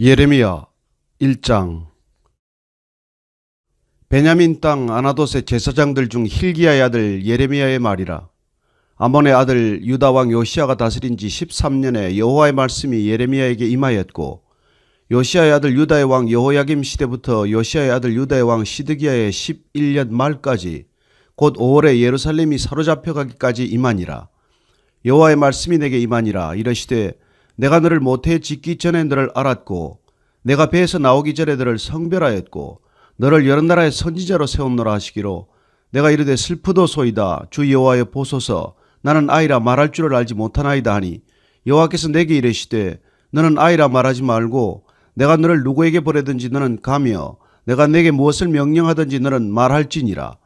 예레미야 1장. 베냐민 땅 아나돗의 제사장들 중 hil기야의 아들 예레미야의 말이라. 아몬의 아들 유다 왕 요시야가 다스린 지 13년에 여호와의 말씀이 예레미야에게 임하였고, 요시야의 아들 유다의 왕 여호야김 시대부터 요시야의 아들 유다의 왕 시드기야의 11년 말까지 곧 5월에 예루살렘이 사로잡혀가기까지 임하니라. 여호와의 말씀이 내게 임하니라. 이르시되 내가 너를 모태에 짓기 전에 너를 알았고, 내가 배에서 나오기 전에 너를 성별하였고, 너를 여러 나라의 선지자로 세웠노라 하시기로, 내가 이르되 슬프도소이다. 주 여호와여 보소서. 나는 아이라 말할 줄을 알지 못하나이다 하니, 여호와께서 내게 이르시되 너는 아이라 말하지 말고 내가 너를 누구에게 보내든지 너는 가며 내가 내게 무엇을 명령하든지 너는 말할지니라.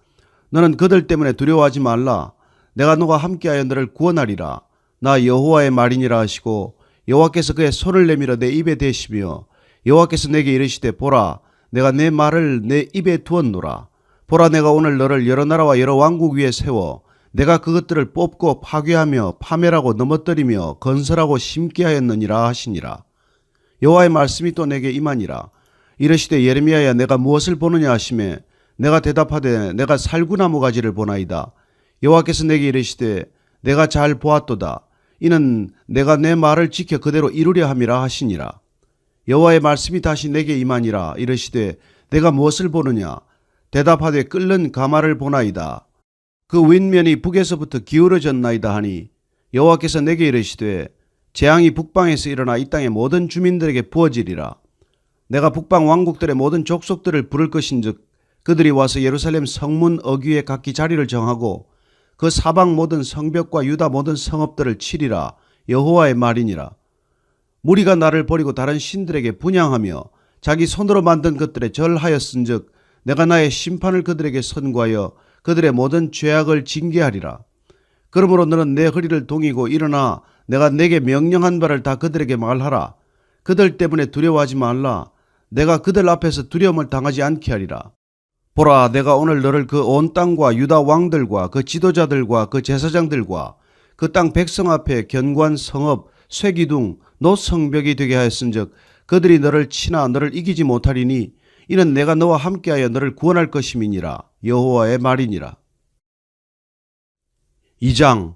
너는 그들 때문에 두려워하지 말라. 내가 너와 함께하여 너를 구원하리라. 나 여호와의 말이니라 하시고, 여호와께서 그의 손을 내밀어 내 입에 대시며, 여호와께서 내게 이르시되 보라, 내가 내 말을 내 입에 두었노라. 보라, 내가 오늘 너를 여러 나라와 여러 왕국 위에 세워 내가 그것들을 뽑고 파괴하며 파멸하고 넘어뜨리며 건설하고 심게 하였느니라 하시니라. 여호와의 말씀이 또 내게 임하니라. 이르시되 예레미야야, 내가 무엇을 보느냐 하시매, 내가 대답하되 내가 살구나무 가지를 보나이다. 여호와께서 내게 이르시되 내가 잘 보았도다. 이는 내가 내 말을 지켜 그대로 이루려 함이라 하시니라. 여호와의 말씀이 다시 내게 임하니라. 이르시되 내가 무엇을 보느냐. 대답하되 끓는 가마를 보나이다. 그 윗면이 북에서부터 기울어졌나이다 하니, 여호와께서 내게 이르시되 재앙이 북방에서 일어나 이 땅의 모든 주민들에게 부어지리라. 내가 북방 왕국들의 모든 족속들을 부를 것인즉 그들이 와서 예루살렘 성문 어귀에 각기 자리를 정하고 그 사방 모든 성벽과 유다 모든 성읍들을 치리라. 여호와의 말이니라. 무리가 나를 버리고 다른 신들에게 분향하며 자기 손으로 만든 것들에 절하였은즉 내가 나의 심판을 그들에게 선고하여 그들의 모든 죄악을 징계하리라. 그러므로 너는 내 허리를 동이고 일어나 내가 내게 명령한 바를 다 그들에게 말하라. 그들 때문에 두려워하지 말라. 내가 그들 앞에서 두려움을 당하지 않게 하리라. 보라, 내가 오늘 너를 그 온 땅과 유다 왕들과 그 지도자들과 그 제사장들과 그 땅 백성 앞에 견고한 성읍, 쇠기둥, 노성벽이 되게 하였은즉 그들이 너를 치나 너를 이기지 못하리니, 이는 내가 너와 함께하여 너를 구원할 것임이니라. 여호와의 말이니라. 2장.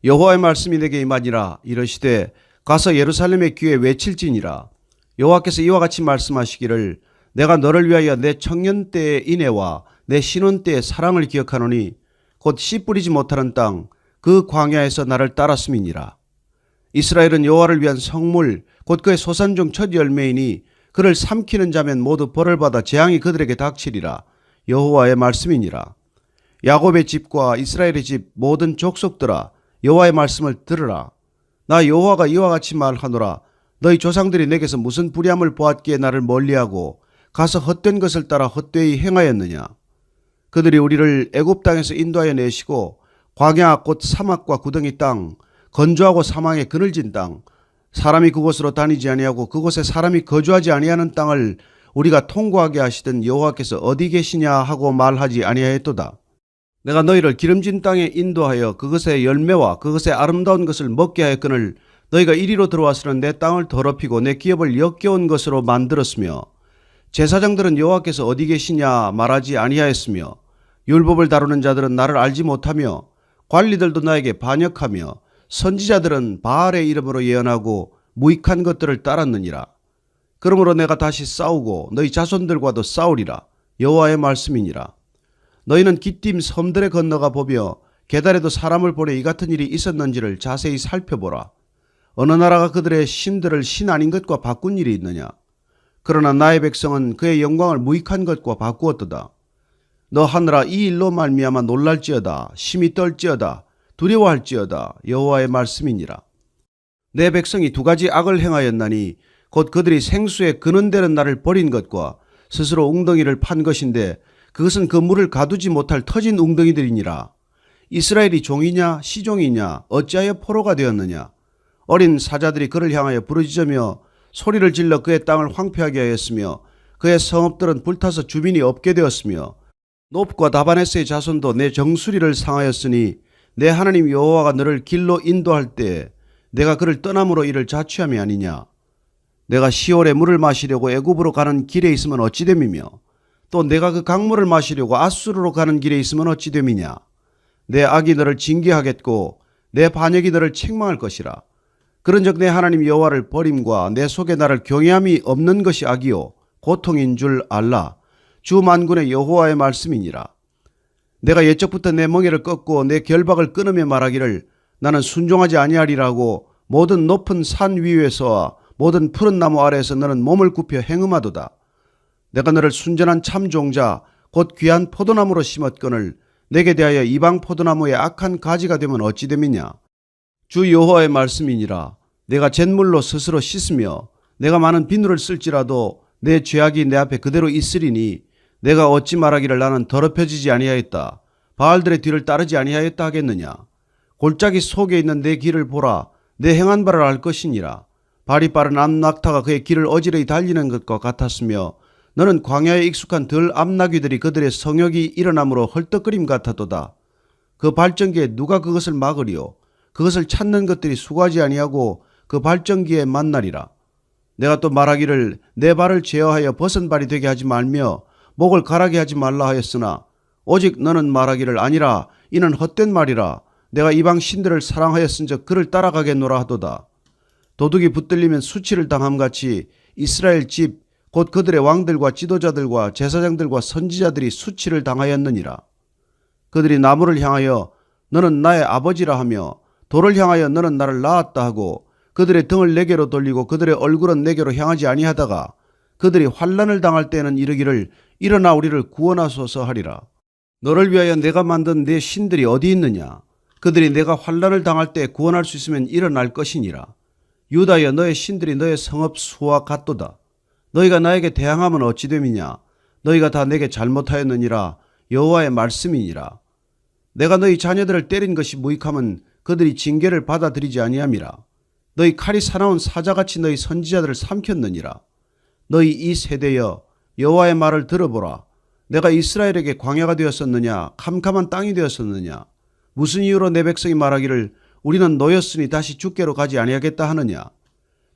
여호와의 말씀이 내게 임하니라. 이르시되 가서 예루살렘의 귀에 외칠지니라. 여호와께서 이와 같이 말씀하시기를, 내가 너를 위하여 내 청년 때의 인애와 내 신혼 때의 사랑을 기억하노니, 곧 씨 뿌리지 못하는 땅 그 광야에서 나를 따랐음이니라. 이스라엘은 여호와를 위한 성물 곧 그의 소산 중 첫 열매이니, 그를 삼키는 자면 모두 벌을 받아 재앙이 그들에게 닥치리라. 여호와의 말씀이니라. 야곱의 집과 이스라엘의 집 모든 족속들아, 여호와의 말씀을 들으라. 나 여호와가 이와 같이 말하노라. 너희 조상들이 내게서 무슨 불의함을 보았기에 나를 멀리하고 가서 헛된 것을 따라 헛되이 행하였느냐. 그들이 우리를 애굽 땅에서 인도하여 내시고 광야 곧 사막과 구덩이 땅, 건조하고 사망에 그늘진 땅, 사람이 그곳으로 다니지 아니하고 그곳에 사람이 거주하지 아니하는 땅을 우리가 통과하게 하시던 여호와께서 어디 계시냐 하고 말하지 아니하였도다. 내가 너희를 기름진 땅에 인도하여 그것의 열매와 그것의 아름다운 것을 먹게 하였거늘 너희가 이리로 들어와서는 내 땅을 더럽히고 내 기업을 역겨운 것으로 만들었으며, 제사장들은 여호와께서 어디 계시냐 말하지 아니하였으며, 율법을 다루는 자들은 나를 알지 못하며, 관리들도 나에게 반역하며, 선지자들은 바알의 이름으로 예언하고 무익한 것들을 따랐느니라. 그러므로 내가 다시 싸우고 너희 자손들과도 싸우리라. 여호와의 말씀이니라. 너희는 기띔 섬들에 건너가 보며 게달에도 사람을 보내 이 같은 일이 있었는지를 자세히 살펴보라. 어느 나라가 그들의 신들을 신 아닌 것과 바꾼 일이 있느냐. 그러나 나의 백성은 그의 영광을 무익한 것과 바꾸었도다. 너 하늘아, 이 일로 말미암아 놀랄지어다. 심히 떨지어다. 두려워할지어다. 여호와의 말씀이니라. 내 백성이 두 가지 악을 행하였나니, 곧 그들이 생수에 그는대는 나를 버린 것과 스스로 웅덩이를 판 것인데, 그것은 그 물을 가두지 못할 터진 웅덩이들이니라. 이스라엘이 종이냐 시종이냐 어찌하여 포로가 되었느냐. 어린 사자들이 그를 향하여 부르짖으며 소리를 질러 그의 땅을 황폐하게 하였으며, 그의 성읍들은 불타서 주민이 없게 되었으며, 놉과 다바네스의 자손도 내 정수리를 상하였으니, 내 하나님 여호와가 너를 길로 인도할 때에 내가 그를 떠남으로 이를 자취함이 아니냐. 내가 시올에 물을 마시려고 애굽으로 가는 길에 있으면 어찌 됨이며 또 내가 그 강물을 마시려고 아수르로 가는 길에 있으면 어찌 됨이냐. 내 악이 너를 징계하겠고 내 반역이 너를 책망할 것이라. 그런즉 내 하나님 여호와를 버림과 내 속에 나를 경외함이 없는 것이 악이요 고통인 줄 알라. 주 만군의 여호와의 말씀이니라. 내가 옛적부터 내 멍에를 꺾고 내 결박을 끊으며 말하기를 나는 순종하지 아니하리라고 모든 높은 산 위에서와 모든 푸른 나무 아래에서 너는 몸을 굽혀 행음하도다. 내가 너를 순전한 참종자 곧 귀한 포도나무로 심었거늘 내게 대하여 이방 포도나무의 악한 가지가 되면 어찌 됨이냐. 주 여호와의 말씀이니라. 내가 잿물로 스스로 씻으며 내가 많은 비누를 쓸지라도 내 죄악이 내 앞에 그대로 있으리니 내가 어찌 말하기를 나는 더럽혀지지 아니하였다. 바알들의 뒤를 따르지 아니하였다 하겠느냐. 골짜기 속에 있는 내 길을 보라. 내 행한 바를 알 것이니라. 발이 빠른 암낙타가 그의 길을 어지러이 달리는 것과 같았으며 너는 광야에 익숙한 덜 암나귀들이 그들의 성욕이 일어남으로 헐떡거림 같았도다. 그 발전기에 누가 그것을 막으리요. 그것을 찾는 것들이 수고하지 아니하고 그 발전기에 만나리라. 내가 또 말하기를 내 발을 제어하여 벗은 발이 되게 하지 말며 목을 가라게 하지 말라 하였으나 오직 너는 말하기를 아니라 이는 헛된 말이라. 내가 이방 신들을 사랑하였은즉 그를 따라가겠노라 하도다. 도둑이 붙들리면 수치를 당함같이 이스라엘 집 곧 그들의 왕들과 지도자들과 제사장들과 선지자들이 수치를 당하였느니라. 그들이 나무를 향하여 너는 나의 아버지라 하며 돌을 향하여 너는 나를 낳았다 하고 그들의 등을 내게로 돌리고 그들의 얼굴은 내게로 향하지 아니하다가 그들이 환난을 당할 때에는 이르기를 일어나 우리를 구원하소서 하리라. 너를 위하여 내가 만든 내 신들이 어디 있느냐. 그들이 내가 환난을 당할 때 구원할 수 있으면 일어날 것이니라. 유다여 너의 신들이 너의 성읍 수와 같도다. 너희가 나에게 대항하면 어찌 됨이냐. 너희가 다 내게 잘못하였느니라. 여호와의 말씀이니라. 내가 너희 자녀들을 때린 것이 무익하면 그들이 징계를 받아들이지 아니함이라. 너희 칼이 사나운 사자같이 너희 선지자들을 삼켰느니라. 너희 이 세대여 여호와의 말을 들어보라. 내가 이스라엘에게 광야가 되었었느냐 캄캄한 땅이 되었었느냐. 무슨 이유로 내 백성이 말하기를 우리는 노였으니 다시 주께로 가지 아니하겠다 하느냐.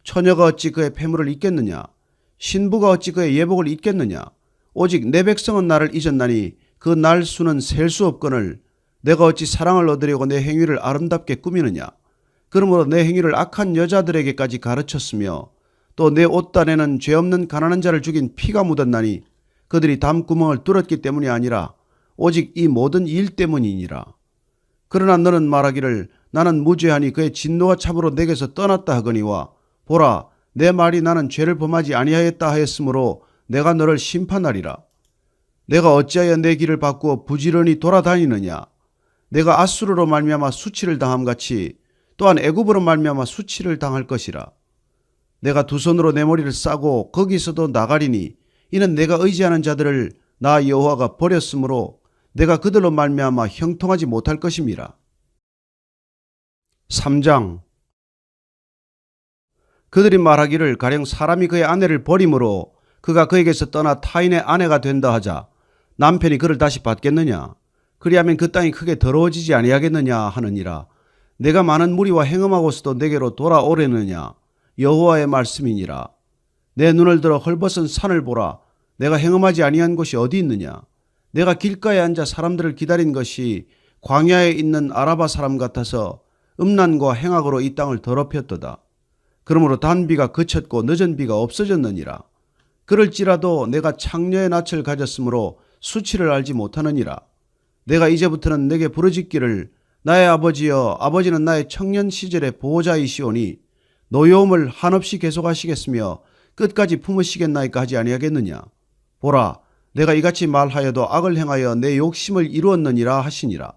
처녀가 어찌 그의 패물을 잊겠느냐. 신부가 어찌 그의 예복을 잊겠느냐. 오직 내 백성은 나를 잊었나니 그 날 수는 셀 수 없거늘 내가 어찌 사랑을 얻으려고 내 행위를 아름답게 꾸미느냐. 그러므로 내 행위를 악한 여자들에게까지 가르쳤으며 또 내 옷단에는 죄 없는 가난한 자를 죽인 피가 묻었나니 그들이 담구멍을 뚫었기 때문이 아니라 오직 이 모든 일 때문이니라. 그러나 너는 말하기를 나는 무죄하니 그의 진노가 참으로 내게서 떠났다 하거니와 보라 내 말이 나는 죄를 범하지 아니하였다 하였으므로 내가 너를 심판하리라. 내가 어찌하여 내 길을 바꾸어 부지런히 돌아다니느냐. 내가 아수르로 말미암아 수치를 당함같이 또한 애굽으로 말미암아 수치를 당할 것이라. 내가 두 손으로 내 머리를 싸고 거기서도 나가리니 이는 내가 의지하는 자들을 나 여호와가 버렸으므로 내가 그들로 말미암아 형통하지 못할 것임이라. 3장. 그들이 말하기를 가령 사람이 그의 아내를 버림으로 그가 그에게서 떠나 타인의 아내가 된다 하자 남편이 그를 다시 받겠느냐. 그리하면 그 땅이 크게 더러워지지 아니하겠느냐 하느니라. 내가 많은 무리와 행음하고서도 내게로 돌아오려느냐. 여호와의 말씀이니라. 내 눈을 들어 헐벗은 산을 보라. 내가 행음하지 아니한 곳이 어디 있느냐. 내가 길가에 앉아 사람들을 기다린 것이 광야에 있는 아라바 사람 같아서 음란과 행악으로 이 땅을 더럽혔도다. 그러므로 단비가 그쳤고 늦은 비가 없어졌느니라. 그럴지라도 내가 창녀의 낯을 가졌으므로 수치를 알지 못하느니라. 내가 이제부터는 내게 부르짖기를 나의 아버지여 아버지는 나의 청년 시절의 보호자이시오니 노여움을 한없이 계속하시겠으며 끝까지 품으시겠나이까 하지 아니하겠느냐. 보라 내가 이같이 말하여도 악을 행하여 내 욕심을 이루었느니라 하시니라.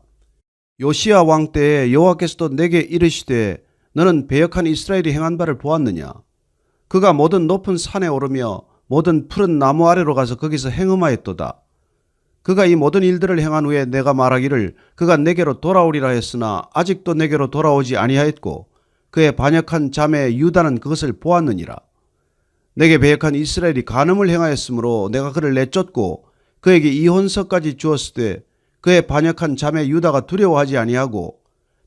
요시야 왕 때에 여호와께서도 내게 이르시되 너는 배역한 이스라엘이 행한 바를 보았느냐. 그가 모든 높은 산에 오르며 모든 푸른 나무 아래로 가서 거기서 행음하였도다. 그가 이 모든 일들을 행한 후에 내가 말하기를 그가 내게로 돌아오리라 했으나 아직도 내게로 돌아오지 아니하였고 그의 반역한 자매 유다는 그것을 보았느니라. 내게 배역한 이스라엘이 간음을 행하였으므로 내가 그를 내쫓고 그에게 이혼서까지 주었으되 그의 반역한 자매 유다가 두려워하지 아니하고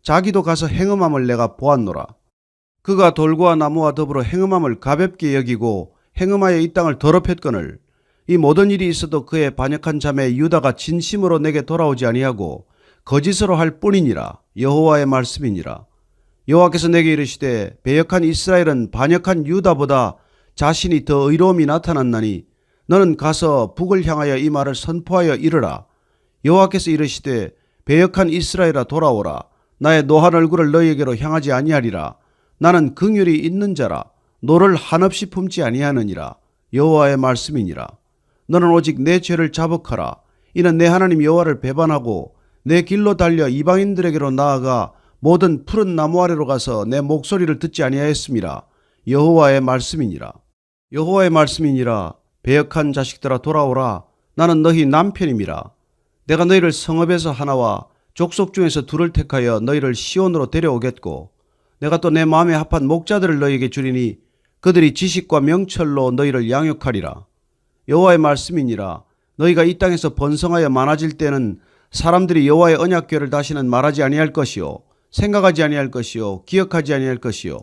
자기도 가서 행음함을 내가 보았노라. 그가 돌과 나무와 더불어 행음함을 가볍게 여기고 행음하여 이 땅을 더럽혔거늘 이 모든 일이 있어도 그의 반역한 자매 유다가 진심으로 내게 돌아오지 아니하고 거짓으로 할 뿐이니라. 여호와의 말씀이니라. 여호와께서 내게 이르시되 배역한 이스라엘은 반역한 유다보다 자신이 더 의로움이 나타났나니 너는 가서 북을 향하여 이 말을 선포하여 이르라. 여호와께서 이르시되 배역한 이스라엘아 돌아오라. 나의 노한 얼굴을 너희에게로 향하지 아니하리라. 나는 긍휼이 있는 자라. 노를 한없이 품지 아니하느니라. 여호와의 말씀이니라. 너는 오직 내 죄를 자복하라. 이는 내 하나님 여호와를 배반하고 내 길로 달려 이방인들에게로 나아가 모든 푸른 나무 아래로 가서 내 목소리를 듣지 아니하였음이라. 여호와의 말씀이니라. 여호와의 말씀이니라. 배역한 자식들아 돌아오라. 나는 너희 남편임이라. 내가 너희를 성읍에서 하나와 족속 중에서 둘을 택하여 너희를 시온으로 데려오겠고 내가 또 내 마음에 합한 목자들을 너희에게 주리니 그들이 지식과 명철로 너희를 양육하리라. 여호와의 말씀이니라. 너희가 이 땅에서 번성하여 많아질 때는 사람들이 여호와의 언약궤를 다시는 말하지 아니할 것이요 생각하지 아니할 것이요 기억하지 아니할 것이요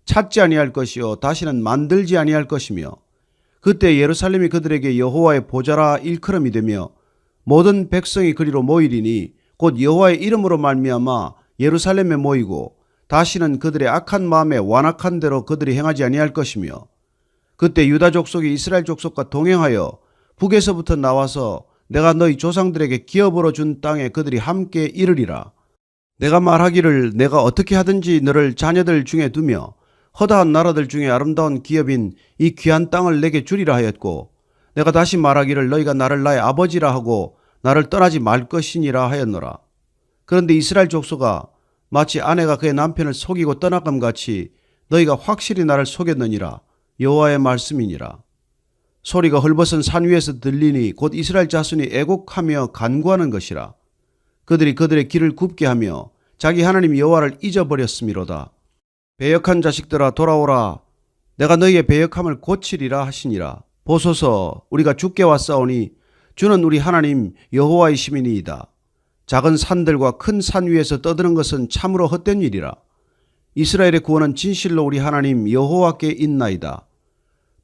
찾지 아니할 것이요 다시는 만들지 아니할 것이며 그때 예루살렘이 그들에게 여호와의 보좌라 일컬음이 되며 모든 백성이 그리로 모이리니 곧 여호와의 이름으로 말미암아 예루살렘에 모이고 다시는 그들의 악한 마음에 완악한 대로 그들이 행하지 아니할 것이며 그때 유다 족속이 이스라엘 족속과 동행하여 북에서부터 나와서 내가 너희 조상들에게 기업으로 준 땅에 그들이 함께 이르리라. 내가 말하기를 내가 어떻게 하든지 너를 자녀들 중에 두며 허다한 나라들 중에 아름다운 기업인 이 귀한 땅을 내게 주리라 하였고 내가 다시 말하기를 너희가 나를 나의 아버지라 하고 나를 떠나지 말 것이니라 하였노라. 그런데 이스라엘 족속아 마치 아내가 그의 남편을 속이고 떠나감 같이 너희가 확실히 나를 속였느니라. 여호와의 말씀이니라. 소리가 헐벗은 산 위에서 들리니 곧 이스라엘 자손이 애곡하며 간구하는 것이라. 그들이 그들의 길을 굽게 하며 자기 하나님 여호와를 잊어버렸음이로다. 배역한 자식들아 돌아오라. 내가 너희의 배역함을 고치리라 하시니라. 보소서 우리가 주께 왔사오니 주는 우리 하나님 여호와의 시민이이다. 작은 산들과 큰 산 위에서 떠드는 것은 참으로 헛된 일이라. 이스라엘의 구원은 진실로 우리 하나님 여호와께 있나이다.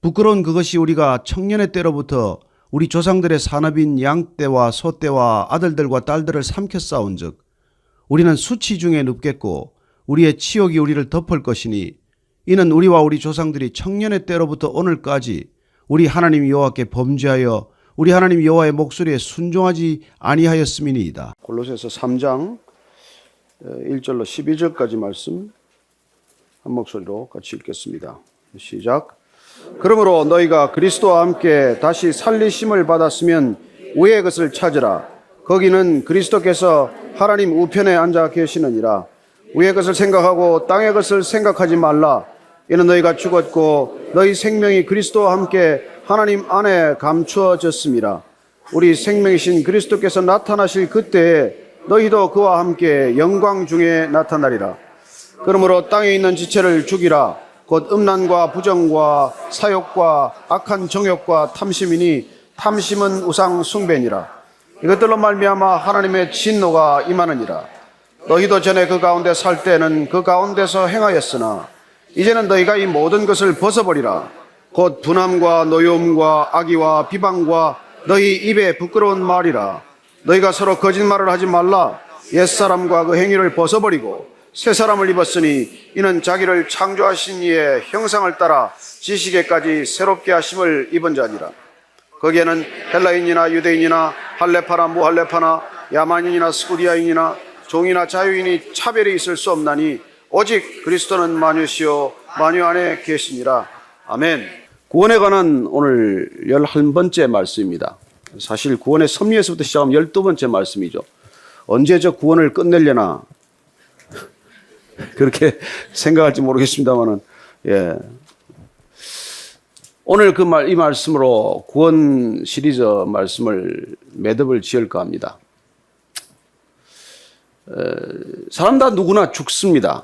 부끄러운 그것이 우리가 청년의 때로부터 우리 조상들의 산업인 양떼와 소떼와 아들들과 딸들을 삼켜 싸운 즉 우리는 수치 중에 눕겠고 우리의 치욕이 우리를 덮을 것이니 이는 우리와 우리 조상들이 청년의 때로부터 오늘까지 우리 하나님 여호와께 범죄하여 우리 하나님 여호와의 목소리에 순종하지 아니하였음이니이다. 골로새서 3장 1절로 12절까지 말씀 한 목소리로 같이 읽겠습니다. 시작. 그러므로 너희가 그리스도와 함께 다시 살리심을 받았으면 위의 것을 찾으라. 거기는 그리스도께서 하나님 우편에 앉아 계시느니라. 위의 것을 생각하고 땅의 것을 생각하지 말라. 이는 너희가 죽었고 너희 생명이 그리스도와 함께 하나님 안에 감추어졌습니다. 우리 생명이신 그리스도께서 나타나실 그때에 너희도 그와 함께 영광 중에 나타나리라. 그러므로 땅에 있는 지체를 죽이라. 곧 음란과 부정과 사욕과 악한 정욕과 탐심이니 탐심은 우상 숭배니라. 이것들로 말미암아 하나님의 진노가 임하느니라. 너희도 전에 그 가운데 살 때는 그 가운데서 행하였으나 이제는 너희가 이 모든 것을 벗어버리라. 곧 분함과 노여움과 악의와 비방과 너희 입에 부끄러운 말이라. 너희가 서로 거짓말을 하지 말라. 옛사람과 그 행위를 벗어버리고 새 사람을 입었으니 이는 자기를 창조하신 이의 형상을 따라 지식에까지 새롭게 하심을 입은 자니라. 거기에는 헬라인이나 유대인이나 할레파나 무할레파나 야만인이나 스쿠디아인이나 종이나 자유인이 차별이 있을 수 없나니 오직 그리스도는 만유시요 만유 안에 계시니라. 아멘. 구원에 관한 오늘 11번째 말씀입니다. 사실 구원의 섭리에서부터 시작하면 12번째 말씀이죠. 언제 저 구원을 끝내려나 그렇게 생각할지 모르겠습니다만은, 예. 오늘 이 말씀으로 구원 시리즈 말씀을 매듭을 지을까 합니다. 사람 다 누구나 죽습니다.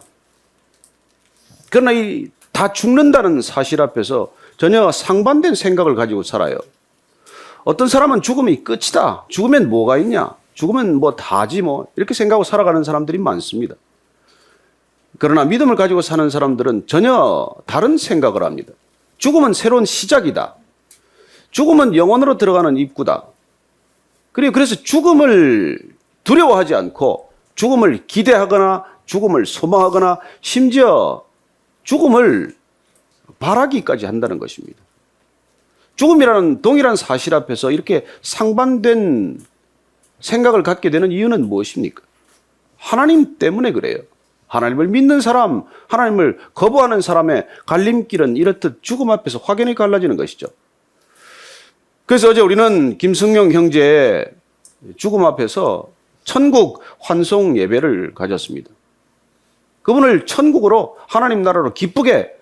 그러나 다 죽는다는 사실 앞에서 전혀 상반된 생각을 가지고 살아요. 어떤 사람은 죽음이 끝이다. 죽으면 뭐가 있냐. 죽으면 뭐 다지 뭐. 이렇게 생각하고 살아가는 사람들이 많습니다. 그러나 믿음을 가지고 사는 사람들은 전혀 다른 생각을 합니다. 죽음은 새로운 시작이다. 죽음은 영원으로 들어가는 입구다. 그리고 그래서 죽음을 두려워하지 않고 죽음을 기대하거나 죽음을 소망하거나 심지어 죽음을 바라기까지 한다는 것입니다. 죽음이라는 동일한 사실 앞에서 이렇게 상반된 생각을 갖게 되는 이유는 무엇입니까? 하나님 때문에 그래요. 하나님을 믿는 사람, 하나님을 거부하는 사람의 갈림길은 이렇듯 죽음 앞에서 확연히 갈라지는 것이죠. 그래서 어제 우리는 김승용 형제의 죽음 앞에서 천국 환송 예배를 가졌습니다. 그분을 천국으로 하나님 나라로 기쁘게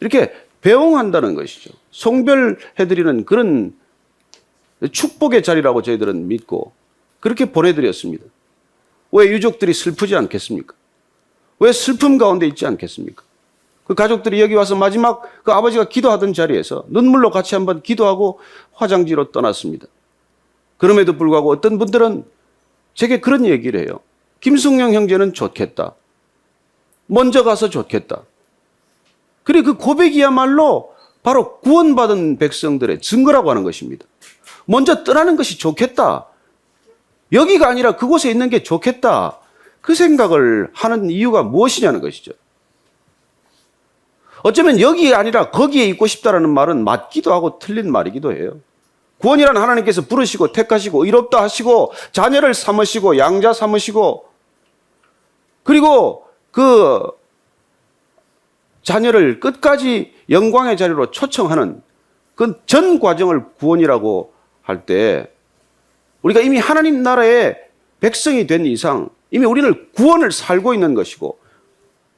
이렇게 배웅한다는 것이죠. 송별해드리는 그런 축복의 자리라고 저희들은 믿고 그렇게 보내드렸습니다. 왜 유족들이 슬프지 않겠습니까? 왜 슬픔 가운데 있지 않겠습니까? 그 가족들이 여기 와서 마지막 그 아버지가 기도하던 자리에서 눈물로 같이 한번 기도하고 화장지로 떠났습니다. 그럼에도 불구하고 어떤 분들은 제게 그런 얘기를 해요. 김승용 형제는 좋겠다. 먼저 가서 좋겠다. 그리고 그 고백이야말로 바로 구원받은 백성들의 증거라고 하는 것입니다. 먼저 떠나는 것이 좋겠다. 여기가 아니라 그곳에 있는 게 좋겠다. 그 생각을 하는 이유가 무엇이냐는 것이죠. 어쩌면 여기가 아니라 거기에 있고 싶다라는 말은 맞기도 하고 틀린 말이기도 해요. 구원이란 하나님께서 부르시고 택하시고 의롭다 하시고 자녀를 삼으시고 양자 삼으시고 그리고 그 자녀를 끝까지 영광의 자리로 초청하는 그 전 과정을 구원이라고 할 때 우리가 이미 하나님 나라의 백성이 된 이상 이미 우리는 구원을 살고 있는 것이고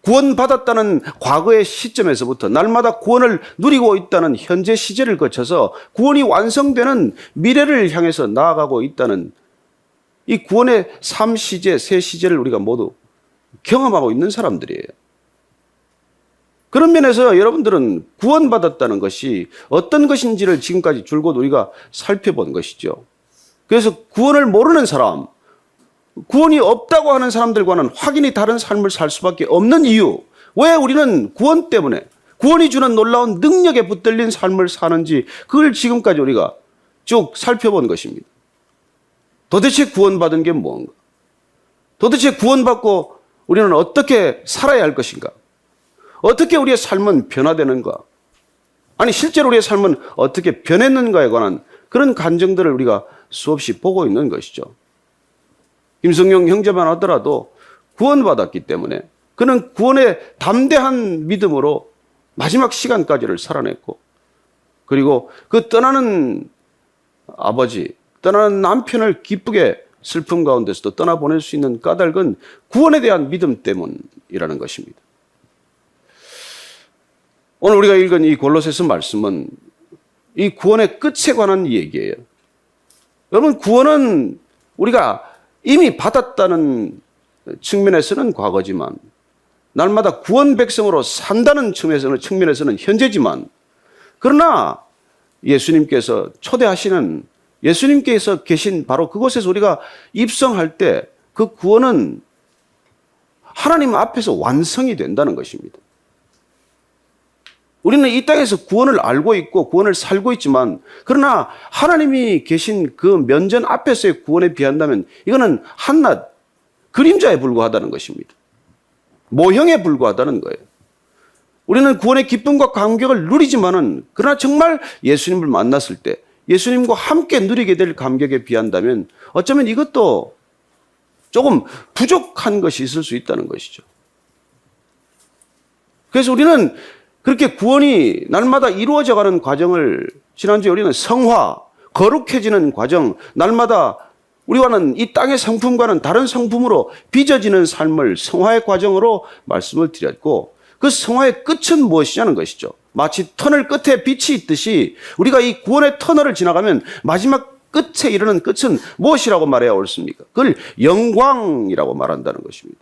구원받았다는 과거의 시점에서부터 날마다 구원을 누리고 있다는 현재 시제를 거쳐서 구원이 완성되는 미래를 향해서 나아가고 있다는 이 구원의 3시제, 세 시제를 우리가 모두 경험하고 있는 사람들이에요. 그런 면에서 여러분들은 구원받았다는 것이 어떤 것인지를 지금까지 줄곧 우리가 살펴본 것이죠. 그래서 구원을 모르는 사람, 구원이 없다고 하는 사람들과는 확연히 다른 삶을 살 수밖에 없는 이유, 왜 우리는 구원 때문에 구원이 주는 놀라운 능력에 붙들린 삶을 사는지 그걸 지금까지 우리가 쭉 살펴본 것입니다. 도대체 구원받은 게 뭔가? 도대체 구원받고 우리는 어떻게 살아야 할 것인가? 어떻게 우리의 삶은 변화되는가? 아니 실제로 우리의 삶은 어떻게 변했는가에 관한 그런 간증들을 우리가 수없이 보고 있는 것이죠. 김성용 형제만 하더라도 구원받았기 때문에 그는 구원의 담대한 믿음으로 마지막 시간까지를 살아냈고 그리고 그 떠나는 아버지, 떠나는 남편을 기쁘게 슬픔 가운데서도 떠나보낼 수 있는 까닭은 구원에 대한 믿음 때문이라는 것입니다. 오늘 우리가 읽은 이 골로새서 말씀은 이 구원의 끝에 관한 얘기예요. 여러분 구원은 우리가 이미 받았다는 측면에서는 과거지만 날마다 구원 백성으로 산다는 측면에서는 현재지만 그러나 예수님께서 초대하시는 예수님께서 계신 바로 그곳에서 우리가 입성할 때 그 구원은 하나님 앞에서 완성이 된다는 것입니다. 우리는 이 땅에서 구원을 알고 있고 구원을 살고 있지만 그러나 하나님이 계신 그 면전 앞에서의 구원에 비한다면 이거는 한낱 그림자에 불과하다는 것입니다. 모형에 불과하다는 거예요. 우리는 구원의 기쁨과 감격을 누리지만은 그러나 정말 예수님을 만났을 때 예수님과 함께 누리게 될 감격에 비한다면 어쩌면 이것도 조금 부족한 것이 있을 수 있다는 것이죠. 그래서 우리는 그렇게 구원이 날마다 이루어져가는 과정을 지난주에 우리는 성화, 거룩해지는 과정, 날마다 우리와는 이 땅의 성품과는 다른 성품으로 빚어지는 삶을 성화의 과정으로 말씀을 드렸고 그 성화의 끝은 무엇이냐는 것이죠. 마치 터널 끝에 빛이 있듯이 우리가 이 구원의 터널을 지나가면 마지막 끝에 이르는 끝은 무엇이라고 말해야 옳습니까? 그걸 영광이라고 말한다는 것입니다.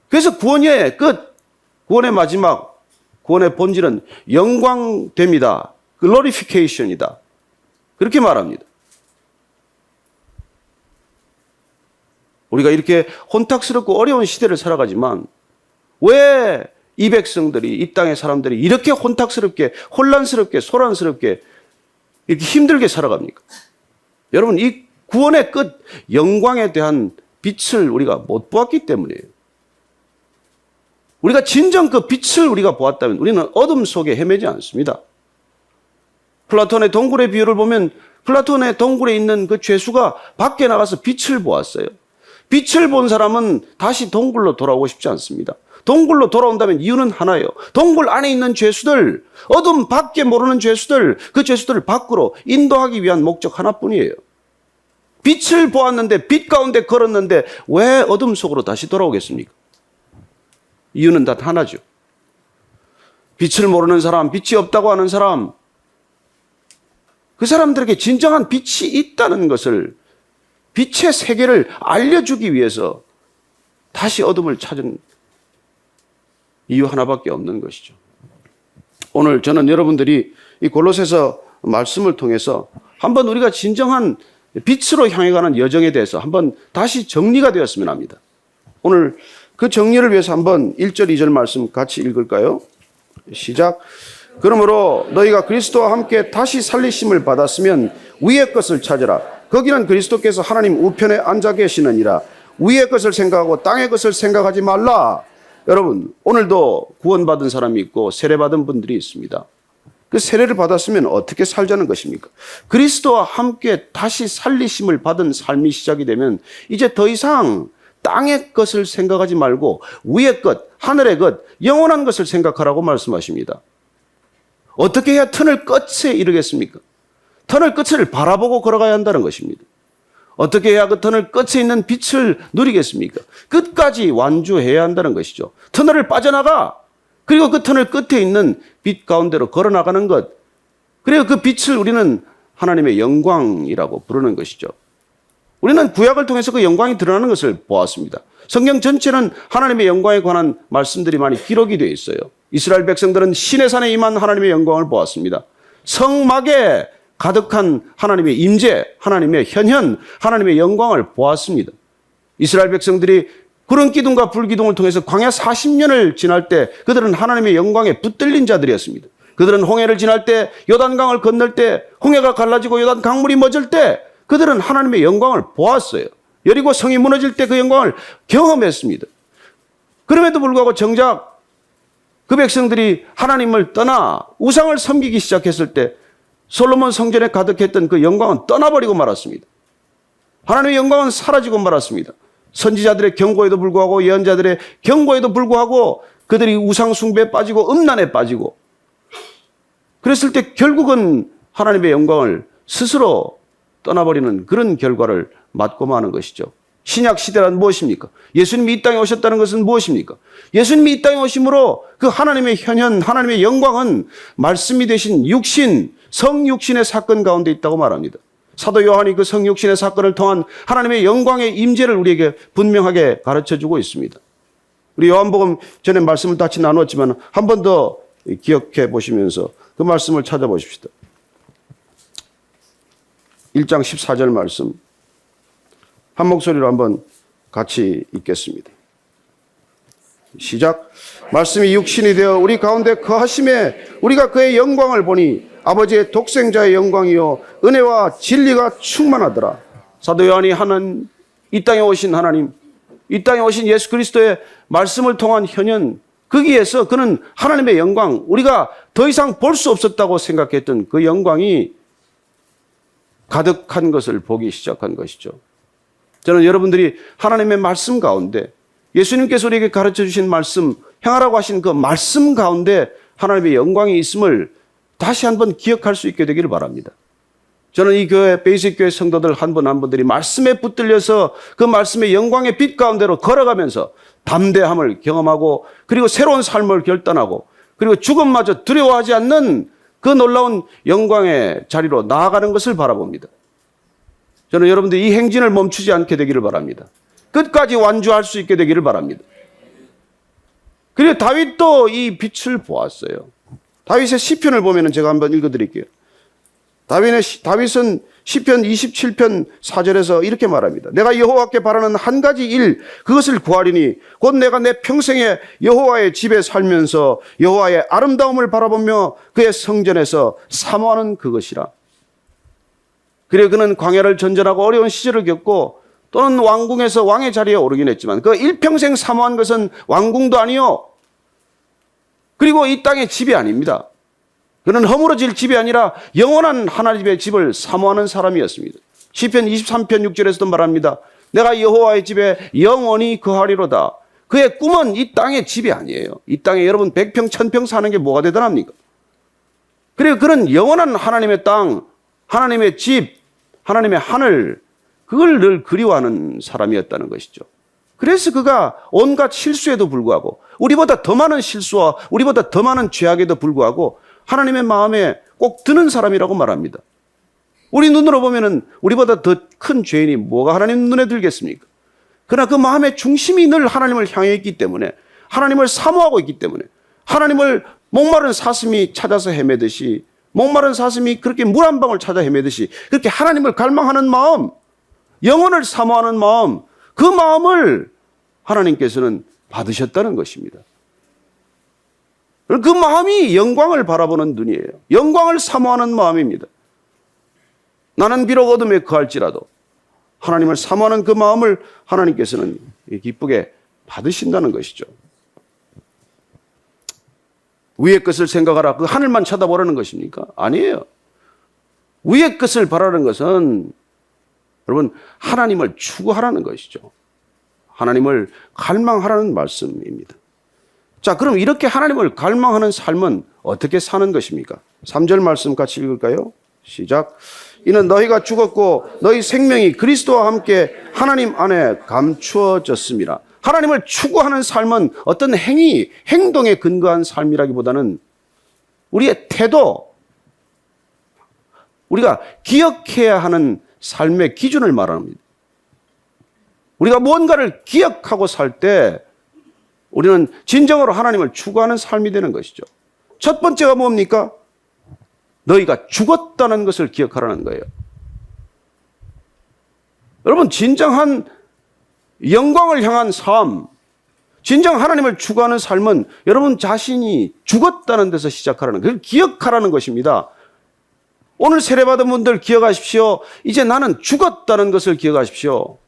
그래서 구원의 끝, 구원의 마지막, 구원의 본질은 영광됩니다. 글로리피케이션이다. 그렇게 말합니다. 우리가 이렇게 혼탁스럽고 어려운 시대를 살아가지만 왜 이 백성들이, 이 땅의 사람들이 이렇게 혼탁스럽게, 혼란스럽게, 소란스럽게 이렇게 힘들게 살아갑니까? 여러분, 이 구원의 끝, 영광에 대한 빛을 우리가 못 보았기 때문이에요. 우리가 진정 그 빛을 우리가 보았다면 우리는 어둠 속에 헤매지 않습니다. 플라톤의 동굴의 비유를 보면 플라톤의 동굴에 있는 그 죄수가 밖에 나가서 빛을 보았어요. 빛을 본 사람은 다시 동굴로 돌아오고 싶지 않습니다. 동굴로 돌아온다면 이유는 하나예요. 동굴 안에 있는 죄수들, 어둠 밖에 모르는 죄수들, 그 죄수들을 밖으로 인도하기 위한 목적 하나뿐이에요. 빛을 보았는데, 빛 가운데 걸었는데 왜 어둠 속으로 다시 돌아오겠습니까? 이유는 단 하나죠. 빛을 모르는 사람, 빛이 없다고 하는 사람, 그 사람들에게 진정한 빛이 있다는 것을, 빛의 세계를 알려주기 위해서 다시 어둠을 찾은 이유 하나밖에 없는 것이죠. 오늘 저는 여러분들이 이 골로새서 말씀을 통해서 한번 우리가 진정한 빛으로 향해 가는 여정에 대해서 한번 다시 정리가 되었으면 합니다. 오늘 그 정리를 위해서 한번 1절, 2절 말씀 같이 읽을까요? 시작. 그러므로 너희가 그리스도와 함께 다시 살리심을 받았으면 위의 것을 찾으라. 거기는 그리스도께서 하나님 우편에 앉아 계시느니라. 위의 것을 생각하고 땅의 것을 생각하지 말라. 여러분, 오늘도 구원받은 사람이 있고 세례받은 분들이 있습니다. 그 세례를 받았으면 어떻게 살자는 것입니까? 그리스도와 함께 다시 살리심을 받은 삶이 시작이 되면 이제 더 이상 땅의 것을 생각하지 말고 위의 것, 하늘의 것, 영원한 것을 생각하라고 말씀하십니다. 어떻게 해야 터널 끝에 이르겠습니까? 터널 끝을 바라보고 걸어가야 한다는 것입니다. 어떻게 해야 그 터널 끝에 있는 빛을 누리겠습니까? 끝까지 완주해야 한다는 것이죠. 터널을 빠져나가, 그리고 그 터널 끝에 있는 빛 가운데로 걸어나가는 것, 그리고 그 빛을 우리는 하나님의 영광이라고 부르는 것이죠. 우리는 구약을 통해서 그 영광이 드러나는 것을 보았습니다. 성경 전체는 하나님의 영광에 관한 말씀들이 많이 기록이 되어 있어요. 이스라엘 백성들은 시내 산에 임한 하나님의 영광을 보았습니다. 성막에 가득한 하나님의 임재, 하나님의 현현, 하나님의 영광을 보았습니다. 이스라엘 백성들이 구름 기둥과 불 기둥을 통해서 광야 40년을 지날 때 그들은 하나님의 영광에 붙들린 자들이었습니다. 그들은 홍해를 지날 때, 요단강을 건널 때, 홍해가 갈라지고 요단 강물이 멎을 때 그들은 하나님의 영광을 보았어요. 여리고 성이 무너질 때 그 영광을 경험했습니다. 그럼에도 불구하고 정작 그 백성들이 하나님을 떠나 우상을 섬기기 시작했을 때 솔로몬 성전에 가득했던 그 영광은 떠나버리고 말았습니다. 하나님의 영광은 사라지고 말았습니다. 선지자들의 경고에도 불구하고 예언자들의 경고에도 불구하고 그들이 우상 숭배에 빠지고 음란에 빠지고 그랬을 때 결국은 하나님의 영광을 스스로 떠나버리는 그런 결과를 맞고 마는 것이죠. 신약 시대란 무엇입니까? 예수님이 이 땅에 오셨다는 것은 무엇입니까? 예수님이 이 땅에 오심으로 그 하나님의 현현, 하나님의 영광은 말씀이 되신 육신, 성육신의 사건 가운데 있다고 말합니다. 사도 요한이 그 성육신의 사건을 통한 하나님의 영광의 임재를 우리에게 분명하게 가르쳐주고 있습니다. 우리 요한복음 전에 말씀을 같이 나누었지만 한 번 더 기억해 보시면서 그 말씀을 찾아보십시다. 1장 14절 말씀 한 목소리로 한번 같이 읽겠습니다. 시작. 말씀이 육신이 되어 우리 가운데 거하심에 우리가 그의 영광을 보니 아버지의 독생자의 영광이요 은혜와 진리가 충만하더라. 사도 요한이 하는 이 땅에 오신 하나님, 이 땅에 오신 예수 그리스도의 말씀을 통한 현현, 거기에서 그는 하나님의 영광, 우리가 더 이상 볼 수 없었다고 생각했던 그 영광이 가득한 것을 보기 시작한 것이죠. 저는 여러분들이 하나님의 말씀 가운데 예수님께서 우리에게 가르쳐 주신 말씀, 행하라고 하신 그 말씀 가운데 하나님의 영광이 있음을 다시 한번 기억할 수 있게 되기를 바랍니다. 저는 이 교회, 베이직 교회 성도들 한 분 한 분들이 말씀에 붙들려서 그 말씀의 영광의 빛 가운데로 걸어가면서 담대함을 경험하고 그리고 새로운 삶을 결단하고 그리고 죽음마저 두려워하지 않는 그 놀라운 영광의 자리로 나아가는 것을 바라봅니다. 저는 여러분들이 이 행진을 멈추지 않게 되기를 바랍니다. 끝까지 완주할 수 있게 되기를 바랍니다. 그리고 다윗도 이 빛을 보았어요. 다윗의 시편을 보면 제가 한번 읽어드릴게요. 다윗은 시편 27편 4절에서 이렇게 말합니다. 내가 여호와께 바라는 한 가지 일, 그것을 구하리니 곧 내가 내 평생에 여호와의 집에 살면서 여호와의 아름다움을 바라보며 그의 성전에서 사모하는 그것이라. 그래 그는 광야를 전전하고 어려운 시절을 겪고 또는 왕궁에서 왕의 자리에 오르긴 했지만 그 일평생 사모한 것은 왕궁도 아니요, 그리고 이 땅의 집이 아닙니다. 그는 허물어질 집이 아니라 영원한 하나님의 집을 사모하는 사람이었습니다. 시편 23편 6절에서도 말합니다. 내가 여호와의 집에 영원히 거하리로다. 그의 꿈은 이 땅의 집이 아니에요. 이 땅에 여러분 100평 1000평 사는 게 뭐가 대단합니까? 그리고 그는 영원한 하나님의 땅, 하나님의 집, 하나님의 하늘, 그걸 늘 그리워하는 사람이었다는 것이죠. 그래서 그가 온갖 실수에도 불구하고, 우리보다 더 많은 실수와 우리보다 더 많은 죄악에도 불구하고 하나님의 마음에 꼭 드는 사람이라고 말합니다. 우리 눈으로 보면은 우리보다 더 큰 죄인이 뭐가 하나님 눈에 들겠습니까? 그러나 그 마음의 중심이 늘 하나님을 향해 있기 때문에, 하나님을 사모하고 있기 때문에, 하나님을 목마른 사슴이 찾아서 헤매듯이, 목마른 사슴이 그렇게 물 한 방울 찾아 헤매듯이 그렇게 하나님을 갈망하는 마음, 영혼을 사모하는 마음, 그 마음을 하나님께서는 받으셨다는 것입니다. 그 마음이 영광을 바라보는 눈이에요. 영광을 사모하는 마음입니다. 나는 비록 어둠에 거할지라도 하나님을 사모하는 그 마음을 하나님께서는 기쁘게 받으신다는 것이죠. 위의 것을 생각하라, 그 하늘만 쳐다보라는 것입니까? 아니에요. 위의 것을 바라는 것은 여러분 하나님을 추구하라는 것이죠. 하나님을 갈망하라는 말씀입니다. 자, 그럼 이렇게 하나님을 갈망하는 삶은 어떻게 사는 것입니까? 3절 말씀 같이 읽을까요? 시작. 이는 너희가 죽었고 너희 생명이 그리스도와 함께 하나님 안에 감추어졌습니다. 하나님을 추구하는 삶은 어떤 행위, 행동에 근거한 삶이라기보다는 우리의 태도, 우리가 기억해야 하는 삶의 기준을 말합니다. 우리가 무언가를 기억하고 살 때 우리는 진정으로 하나님을 추구하는 삶이 되는 것이죠. 첫 번째가 뭡니까? 너희가 죽었다는 것을 기억하라는 거예요. 여러분, 진정한 영광을 향한 삶, 진정 하나님을 추구하는 삶은 여러분 자신이 죽었다는 데서 시작하라는, 그걸 기억하라는 것입니다. 오늘 세례받은 분들 기억하십시오. 이제 나는 죽었다는 것을 기억하십시오.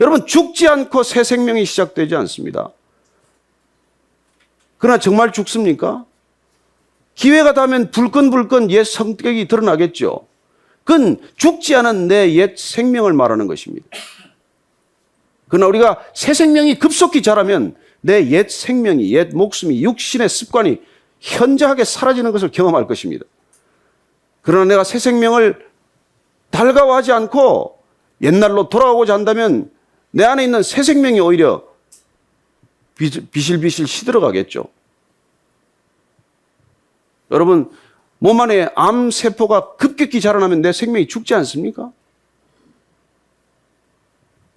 여러분, 죽지 않고 새 생명이 시작되지 않습니다. 그러나 정말 죽습니까? 기회가 닿으면 불끈불끈 옛 성격이 드러나겠죠. 그건 죽지 않은 내 옛 생명을 말하는 것입니다. 그러나 우리가 새 생명이 급속히 자라면 내 옛 생명이, 옛 목숨이, 육신의 습관이 현저하게 사라지는 것을 경험할 것입니다. 그러나 내가 새 생명을 달가워하지 않고 옛날로 돌아오고자 한다면 내 안에 있는 새 생명이 오히려 비실비실 시들어가겠죠. 여러분, 몸 안에 암세포가 급격히 자라나면 내 생명이 죽지 않습니까?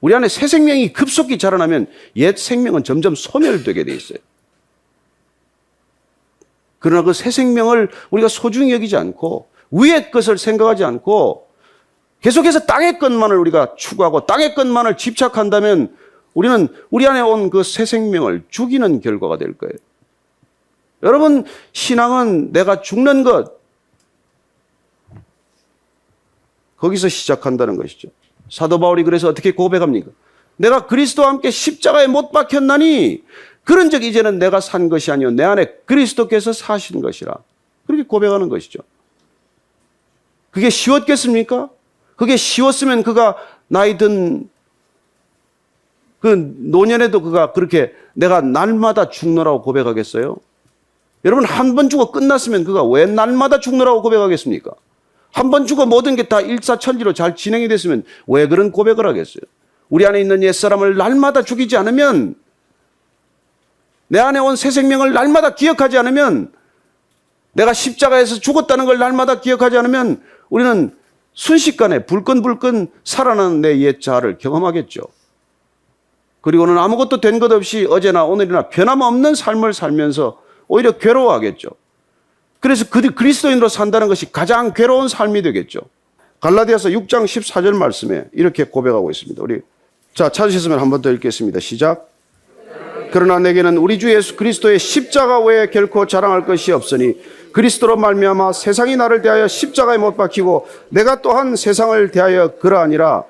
우리 안에 새 생명이 급속히 자라나면 옛 생명은 점점 소멸되게 돼 있어요. 그러나 그 새 생명을 우리가 소중히 여기지 않고 위의 것을 생각하지 않고 계속해서 땅의 것만을 우리가 추구하고 땅의 것만을 집착한다면 우리는 우리 안에 온 그 새 생명을 죽이는 결과가 될 거예요. 여러분, 신앙은 내가 죽는 것, 거기서 시작한다는 것이죠. 사도 바울이 그래서 어떻게 고백합니까? 내가 그리스도와 함께 십자가에 못 박혔나니 그런 적 이제는 내가 산 것이 아니요 내 안에 그리스도께서 사신 것이라. 그렇게 고백하는 것이죠. 그게 쉬웠겠습니까? 그게 쉬웠으면 그가 나이 든 그 노년에도 그가 그렇게 내가 날마다 죽노라고 고백하겠어요? 여러분, 한 번 죽어 끝났으면 그가 왜 날마다 죽노라고 고백하겠습니까? 한 번 죽어 모든 게 다 일사천리로 잘 진행이 됐으면 왜 그런 고백을 하겠어요? 우리 안에 있는 옛사람을 날마다 죽이지 않으면, 내 안에 온 새 생명을 날마다 기억하지 않으면, 내가 십자가에서 죽었다는 걸 날마다 기억하지 않으면 우리는 순식간에 불끈불끈 살아나는 내 옛 자아를 경험하겠죠. 그리고는 아무것도 된 것 없이 어제나 오늘이나 변함없는 삶을 살면서 오히려 괴로워하겠죠. 그래서 그리스도인으로 산다는 것이 가장 괴로운 삶이 되겠죠. 갈라디아서 6장 14절 말씀에 이렇게 고백하고 있습니다. 우리 자, 찾으셨으면 한 번 더 읽겠습니다. 시작. 그러나 내게는 우리 주 예수 그리스도의 십자가 외에 결코 자랑할 것이 없으니 그리스도로 말미암아 세상이 나를 대하여 십자가에 못 박히고 내가 또한 세상을 대하여 그러하니라.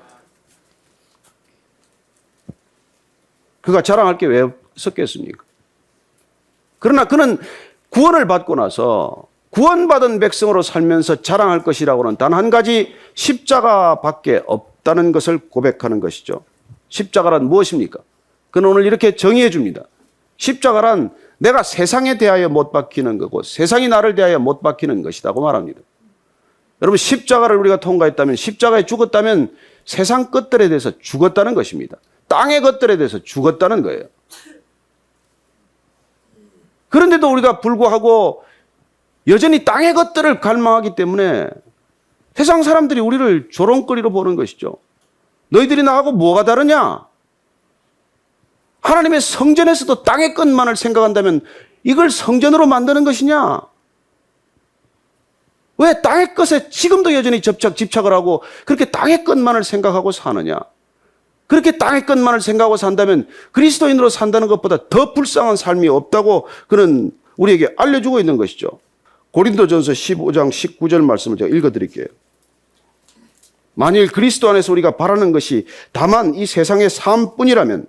그가 자랑할 게 왜 없었겠습니까? 그러나 그는 구원을 받고 나서 구원받은 백성으로 살면서 자랑할 것이라고는 단 한 가지 십자가밖에 없다는 것을 고백하는 것이죠. 십자가란 무엇입니까? 그는 오늘 이렇게 정의해 줍니다. 십자가란 내가 세상에 대하여 못 박히는 거고 세상이 나를 대하여 못 박히는 것이라고 말합니다. 여러분, 십자가를 우리가 통과했다면, 십자가에 죽었다면 세상 것들에 대해서 죽었다는 것입니다. 땅의 것들에 대해서 죽었다는 거예요. 그런데도 우리가 불구하고 여전히 땅의 것들을 갈망하기 때문에 세상 사람들이 우리를 조롱거리로 보는 것이죠. 너희들이 나하고 뭐가 다르냐? 하나님의 성전에서도 땅의 것만을 생각한다면 이걸 성전으로 만드는 것이냐? 왜 땅의 것에 지금도 여전히 집착을 하고 그렇게 땅의 것만을 생각하고 사느냐? 그렇게 땅의 것만을 생각하고 산다면 그리스도인으로 산다는 것보다 더 불쌍한 삶이 없다고 그는 우리에게 알려주고 있는 것이죠. 고린도전서 15장 19절 말씀을 제가 읽어드릴게요. 만일 그리스도 안에서 우리가 바라는 것이 다만 이 세상의 삶뿐이라면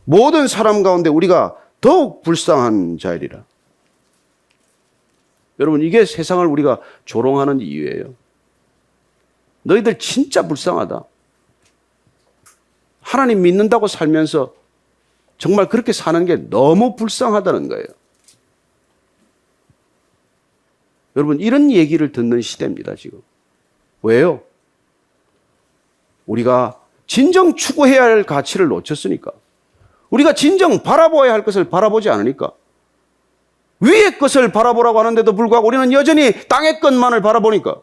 모든 사람 가운데 우리가 더욱 불쌍한 자이리라. 여러분, 이게 세상을 우리가 조롱하는 이유예요. 너희들 진짜 불쌍하다. 하나님 믿는다고 살면서 정말 그렇게 사는 게 너무 불쌍하다는 거예요. 여러분, 이런 얘기를 듣는 시대입니다, 지금. 왜요? 우리가 진정 추구해야 할 가치를 놓쳤으니까. 우리가 진정 바라보아야 할 것을 바라보지 않으니까. 위의 것을 바라보라고 하는데도 불구하고 우리는 여전히 땅의 것만을 바라보니까.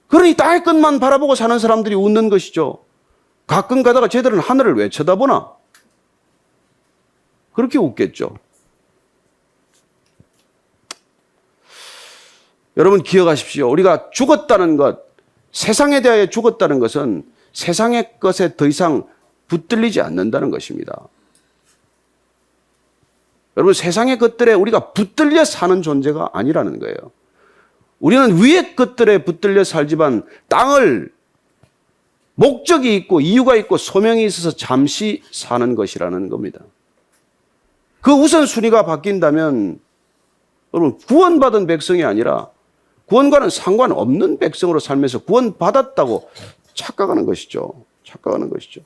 그러니 땅의 것만 바라보고 사는 사람들이 웃는 것이죠. 가끔 가다가 쟤들은 하늘을 왜 쳐다보나? 그렇게 웃겠죠. 여러분, 기억하십시오. 우리가 죽었다는 것, 세상에 대하여 죽었다는 것은 세상의 것에 더 이상 붙들리지 않는다는 것입니다. 여러분, 세상의 것들에 우리가 붙들려 사는 존재가 아니라는 거예요. 우리는 위의 것들에 붙들려 살지만 땅을 목적이 있고 이유가 있고 소명이 있어서 잠시 사는 것이라는 겁니다. 그 우선순위가 바뀐다면 여러분, 구원받은 백성이 아니라 구원과는 상관없는 백성으로 살면서 구원받았다고 착각하는 것이죠. 착각하는 것이죠.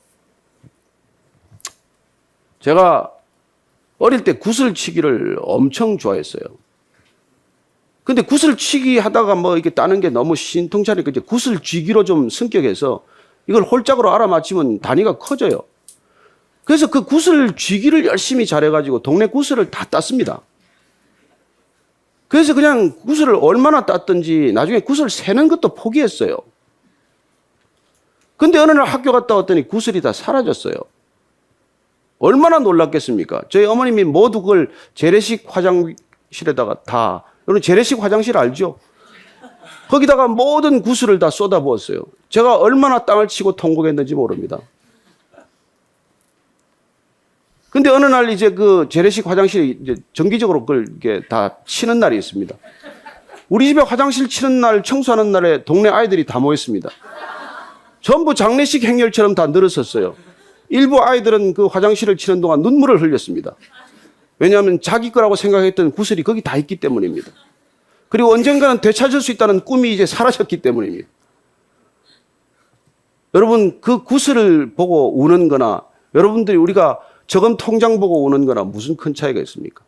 제가 어릴 때 구슬치기를 엄청 좋아했어요. 근데 구슬치기 하다가 뭐 이렇게 따는 게 너무 신통차니까 이제 구슬쥐기로 좀 성격해서 이걸 홀짝으로 알아맞히면 단위가 커져요. 그래서 그 구슬쥐기를 열심히 잘해가지고 동네 구슬을 다 땄습니다. 그래서 그냥 구슬을 얼마나 땄든지 나중에 구슬 세는 것도 포기했어요. 근데 어느 날 학교 갔다 왔더니 구슬이 다 사라졌어요. 얼마나 놀랐겠습니까? 저희 어머님이 모두 그걸 재래식 화장실에다가 다, 여러분 재래식 화장실 알죠? 거기다가 모든 구슬을 다 쏟아부었어요. 제가 얼마나 땅을 치고 통곡했는지 모릅니다. 근데 어느 날 이제 그 재래식 화장실이 이제 정기적으로 그걸 이렇게 다 치는 날이 있습니다. 우리 집에 화장실 치는 날, 청소하는 날에 동네 아이들이 다 모였습니다. 전부 장례식 행렬처럼 다 늘었었어요. 일부 아이들은 그 화장실을 치는 동안 눈물을 흘렸습니다. 왜냐하면 자기 거라고 생각했던 구슬이 거기 다 있기 때문입니다. 그리고 언젠가는 되찾을 수 있다는 꿈이 이제 사라졌기 때문입니다. 여러분, 그 구슬을 보고 우는 거나 여러분들이 우리가 저금 통장 보고 우는 거나 무슨 큰 차이가 있습니까?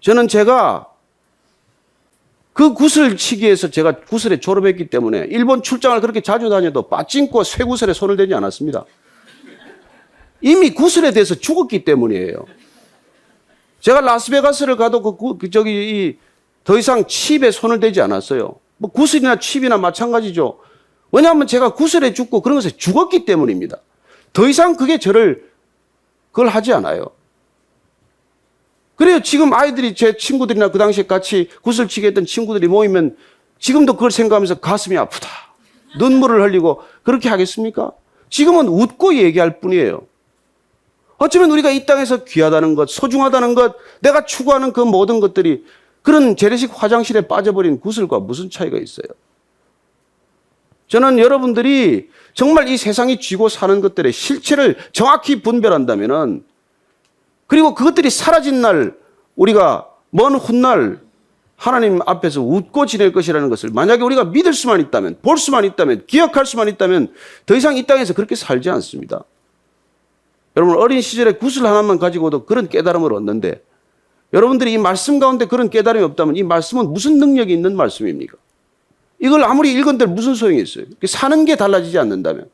저는 제가 그 구슬치기에서 제가 구슬에 졸업했기 때문에 일본 출장을 그렇게 자주 다녀도 빠찡코 쇠구슬에 손을 대지 않았습니다. 이미 구슬에 대해서 죽었기 때문이에요. 제가 라스베가스를 가도 더 이상 칩에 손을 대지 않았어요. 뭐 구슬이나 칩이나 마찬가지죠. 왜냐하면 제가 구슬에 죽고 그런 것에 죽었기 때문입니다. 더 이상 그게 그걸 하지 않아요. 그래요. 지금 아이들이 제 친구들이나 그 당시에 같이 구슬치기 했던 친구들이 모이면 지금도 그걸 생각하면서 가슴이 아프다, 눈물을 흘리고 그렇게 하겠습니까? 지금은 웃고 얘기할 뿐이에요. 어쩌면 우리가 이 땅에서 귀하다는 것, 소중하다는 것, 내가 추구하는 그 모든 것들이 그런 재래식 화장실에 빠져버린 구슬과 무슨 차이가 있어요? 저는 여러분들이 정말 이 세상이 쥐고 사는 것들의 실체를 정확히 분별한다면은, 그리고 그것들이 사라진 날, 우리가 먼 훗날 하나님 앞에서 웃고 지낼 것이라는 것을 만약에 우리가 믿을 수만 있다면, 볼 수만 있다면, 기억할 수만 있다면 더 이상 이 땅에서 그렇게 살지 않습니다. 여러분, 어린 시절에 구슬 하나만 가지고도 그런 깨달음을 얻는데, 여러분들이 이 말씀 가운데 그런 깨달음이 없다면 이 말씀은 무슨 능력이 있는 말씀입니까? 이걸 아무리 읽은들 무슨 소용이 있어요? 사는 게 달라지지 않는다면.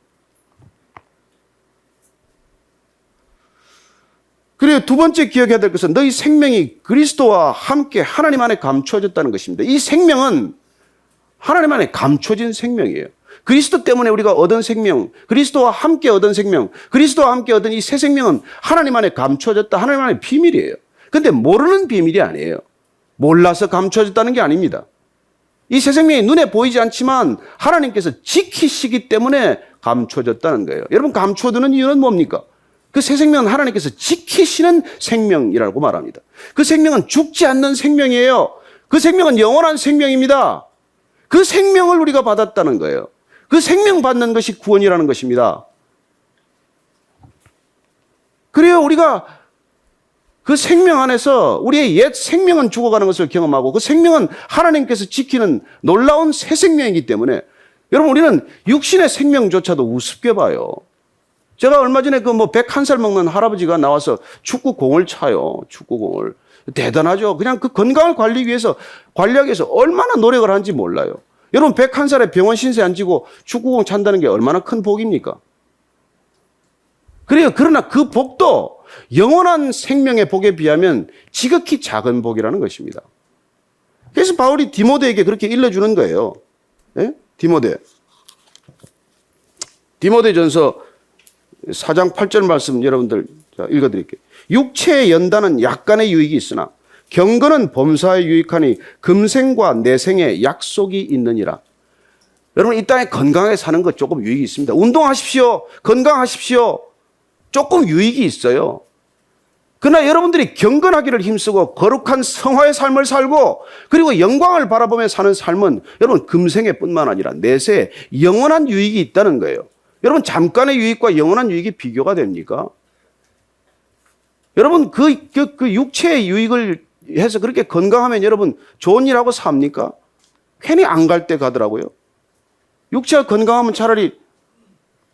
그리고 두 번째 기억해야 될 것은 너희 생명이 그리스도와 함께 하나님 안에 감추어졌다는 것입니다. 이 생명은 하나님 안에 감춰진 생명이에요. 그리스도 때문에 우리가 얻은 생명, 그리스도와 함께 얻은 생명, 그리스도와 함께 얻은 이 새 생명은 하나님 안에 감춰졌다. 하나님 안에 비밀이에요. 근데 모르는 비밀이 아니에요. 몰라서 감춰졌다는 게 아닙니다. 이 새 생명이 눈에 보이지 않지만 하나님께서 지키시기 때문에 감춰졌다는 거예요. 여러분, 감춰두는 이유는 뭡니까? 그 새 생명은 하나님께서 지키시는 생명이라고 말합니다. 그 생명은 죽지 않는 생명이에요. 그 생명은 영원한 생명입니다. 그 생명을 우리가 받았다는 거예요. 그 생명 받는 것이 구원이라는 것입니다. 그래요, 우리가 그 생명 안에서 우리의 옛 생명은 죽어가는 것을 경험하고 그 생명은 하나님께서 지키는 놀라운 새 생명이기 때문에 여러분, 우리는 육신의 생명조차도 우습게 봐요. 제가 얼마 전에 그 101살 먹는 할아버지가 나와서 축구공을 차요. 축구공을. 대단하죠. 그냥 그 건강을 관리하기 위해서 얼마나 노력을 하는지 몰라요. 여러분, 101살에 병원 신세 안 지고 축구공 찬다는 게 얼마나 큰 복입니까? 그래요. 그러나 그 복도 영원한 생명의 복에 비하면 지극히 작은 복이라는 것입니다. 그래서 바울이 디모데에게 그렇게 일러주는 거예요. 예? 디모데전서 4장 8절 말씀 여러분들 읽어드릴게요. 육체의 연단은 약간의 유익이 있으나 경건은 범사에 유익하니 금생과 내생에 약속이 있느니라. 여러분, 이 땅에 건강하게 사는 것 조금 유익이 있습니다. 운동하십시오. 건강하십시오. 조금 유익이 있어요. 그러나 여러분들이 경건하기를 힘쓰고 거룩한 성화의 삶을 살고 그리고 영광을 바라보며 사는 삶은 여러분 금생에 뿐만 아니라 내세에 영원한 유익이 있다는 거예요. 여러분, 잠깐의 유익과 영원한 유익이 비교가 됩니까? 여러분, 그 육체의 유익을 해서 그렇게 건강하면 여러분 좋은 일하고 삽니까? 괜히 안 갈 때 가더라고요. 육체가 건강하면 차라리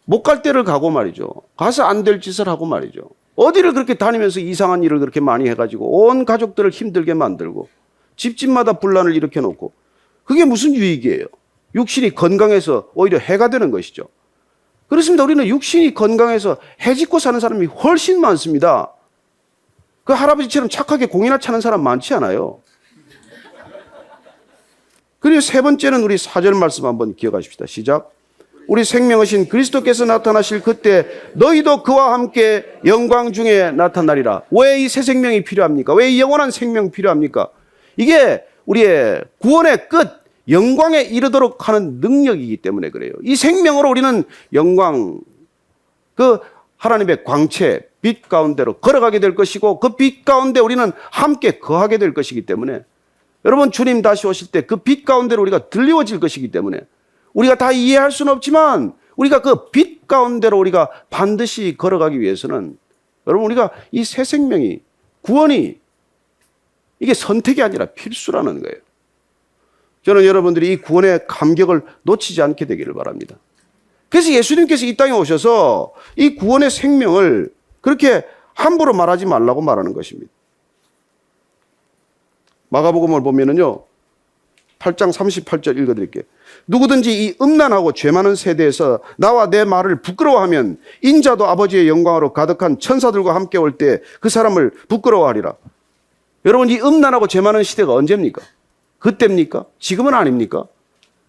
못 갈 때를 가고 말이죠. 가서 안 될 짓을 하고 말이죠. 어디를 그렇게 다니면서 이상한 일을 그렇게 많이 해가지고 온 가족들을 힘들게 만들고 집집마다 분란을 일으켜놓고 그게 무슨 유익이에요? 육신이 건강해서 오히려 해가 되는 것이죠. 그렇습니다. 우리는 육신이 건강해서 해짓고 사는 사람이 훨씬 많습니다. 그 할아버지처럼 착하게 공이나 차는 사람 많지 않아요. 그리고 세 번째는 우리 4절 말씀 한번 기억하십시다. 시작. 우리 생명이신 그리스도께서 나타나실 그때 너희도 그와 함께 영광 중에 나타나리라. 왜 이 새 생명이 필요합니까? 왜 이 영원한 생명 필요합니까? 이게 우리의 구원의 끝, 영광에 이르도록 하는 능력이기 때문에 그래요. 이 생명으로 우리는 영광, 그 하나님의 광채, 빛 가운데로 걸어가게 될 것이고 그 빛 가운데 우리는 함께 거하게 될 것이기 때문에 여러분, 주님 다시 오실 때 그 빛 가운데로 우리가 들리워질 것이기 때문에 우리가 다 이해할 수는 없지만 우리가 그 빛 가운데로 우리가 반드시 걸어가기 위해서는 여러분, 우리가 이 새 생명이, 구원이 이게 선택이 아니라 필수라는 거예요. 저는 여러분들이 이 구원의 감격을 놓치지 않게 되기를 바랍니다. 그래서 예수님께서 이 땅에 오셔서 이 구원의 생명을 그렇게 함부로 말하지 말라고 말하는 것입니다. 마가복음을 보면은요, 8장 38절 읽어드릴게요. 누구든지 이 음란하고 죄 많은 세대에서 나와 내 말을 부끄러워하면 인자도 아버지의 영광으로 가득한 천사들과 함께 올 때 그 사람을 부끄러워하리라. 여러분, 이 음란하고 죄 많은 시대가 언제입니까? 그때입니까? 지금은 아닙니까?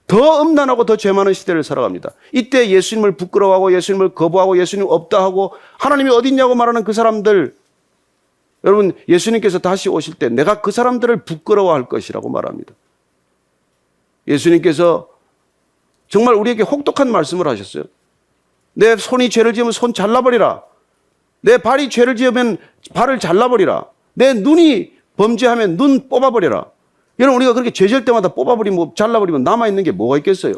더 음란하고 더 죄 많은 시대를 살아갑니다. 이때 예수님을 부끄러워하고 예수님을 거부하고 예수님 없다 하고 하나님이 어디 있냐고 말하는 그 사람들, 여러분, 예수님께서 다시 오실 때 내가 그 사람들을 부끄러워할 것이라고 말합니다. 예수님께서 정말 우리에게 혹독한 말씀을 하셨어요. 내 손이 죄를 지으면 손 잘라버리라. 내 발이 죄를 지으면 발을 잘라버리라. 내 눈이 범죄하면 눈 뽑아버리라. 여러분, 우리가 그렇게 죄 지을 때마다 뽑아버리면, 잘라버리면 남아있는 게 뭐가 있겠어요?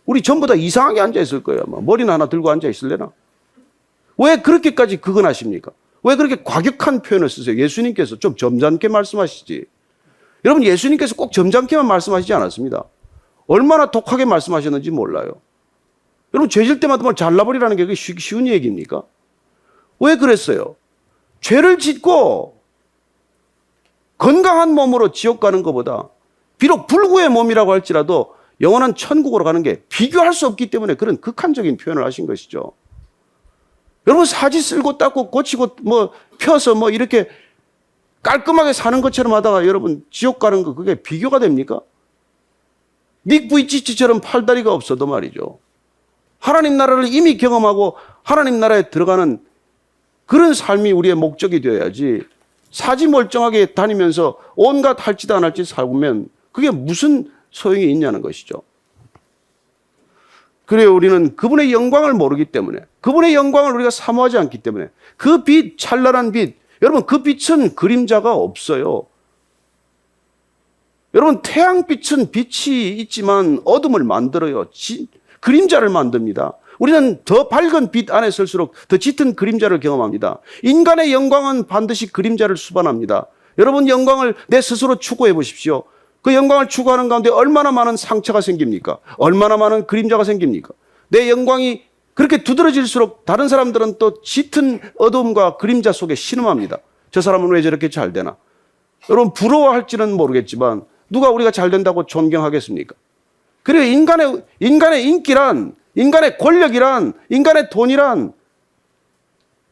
우리 전부 다 이상하게 앉아있을 거예요. 아마. 머리는 하나 들고 앉아있을래나? 왜 그렇게까지 극언하십니까? 왜 그렇게 과격한 표현을 쓰세요? 예수님께서 좀 점잖게 말씀하시지. 여러분, 예수님께서 꼭 점잖게만 말씀하시지 않았습니다. 얼마나 독하게 말씀하셨는지 몰라요. 여러분, 죄 질 때마다 뭘 잘라버리라는 게 그게 쉬운 얘기입니까? 왜 그랬어요? 죄를 짓고 건강한 몸으로 지옥 가는 것보다 비록 불구의 몸이라고 할지라도 영원한 천국으로 가는 게 비교할 수 없기 때문에 그런 극한적인 표현을 하신 것이죠. 여러분, 사지 쓸고 닦고 고치고 뭐 펴서 뭐 이렇게 깔끔하게 사는 것처럼 하다가 여러분 지옥 가는 거 그게 비교가 됩니까? 닉 부이치치처럼 팔다리가 없어도 말이죠. 하나님 나라를 이미 경험하고 하나님 나라에 들어가는 그런 삶이 우리의 목적이 되어야지, 사지 멀쩡하게 다니면서 온갖 할지도 안 할지 살면 그게 무슨 소용이 있냐는 것이죠. 그래요, 우리는 그분의 영광을 모르기 때문에, 그분의 영광을 우리가 사모하지 않기 때문에, 그 빛, 찬란한 빛, 여러분 그 빛은 그림자가 없어요. 여러분, 태양빛은 빛이 있지만 어둠을 만들어요. 그림자를 만듭니다. 우리는 더 밝은 빛 안에 설수록 더 짙은 그림자를 경험합니다. 인간의 영광은 반드시 그림자를 수반합니다. 여러분, 영광을 내 스스로 추구해 보십시오. 그 영광을 추구하는 가운데 얼마나 많은 상처가 생깁니까? 얼마나 많은 그림자가 생깁니까? 내 영광이 그렇게 두드러질수록 다른 사람들은 또 짙은 어둠과 그림자 속에 신음합니다. 저 사람은 왜 저렇게 잘 되나? 여러분, 부러워할지는 모르겠지만 누가 우리가 잘 된다고 존경하겠습니까? 그리고 인간의 인기란, 인간의 권력이란, 인간의 돈이란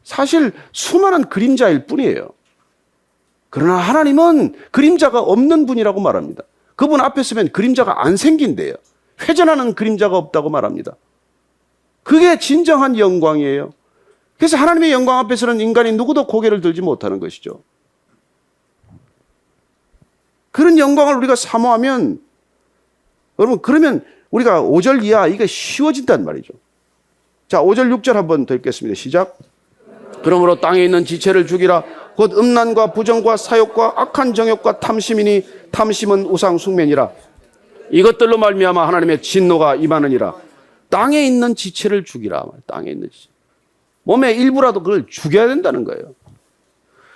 사실 수많은 그림자일 뿐이에요. 그러나 하나님은 그림자가 없는 분이라고 말합니다. 그분 앞에 서면 그림자가 안 생긴대요. 회전하는 그림자가 없다고 말합니다. 그게 진정한 영광이에요. 그래서 하나님의 영광 앞에서는 인간이 누구도 고개를 들지 못하는 것이죠. 그런 영광을 우리가 사모하면, 여러분, 그러면 우리가 5절 이하 이게 쉬워진단 말이죠. 자, 5절 6절 한번 더 읽겠습니다. 시작. 그러므로 땅에 있는 지체를 죽이라. 곧 음란과 부정과 사욕과 악한 정욕과 탐심이니 탐심은 우상 숭배니라. 이것들로 말미암아 하나님의 진노가 임하느니라. 땅에 있는 지체를 죽이라. 땅에 있는 지체. 몸의 일부라도 그걸 죽여야 된다는 거예요.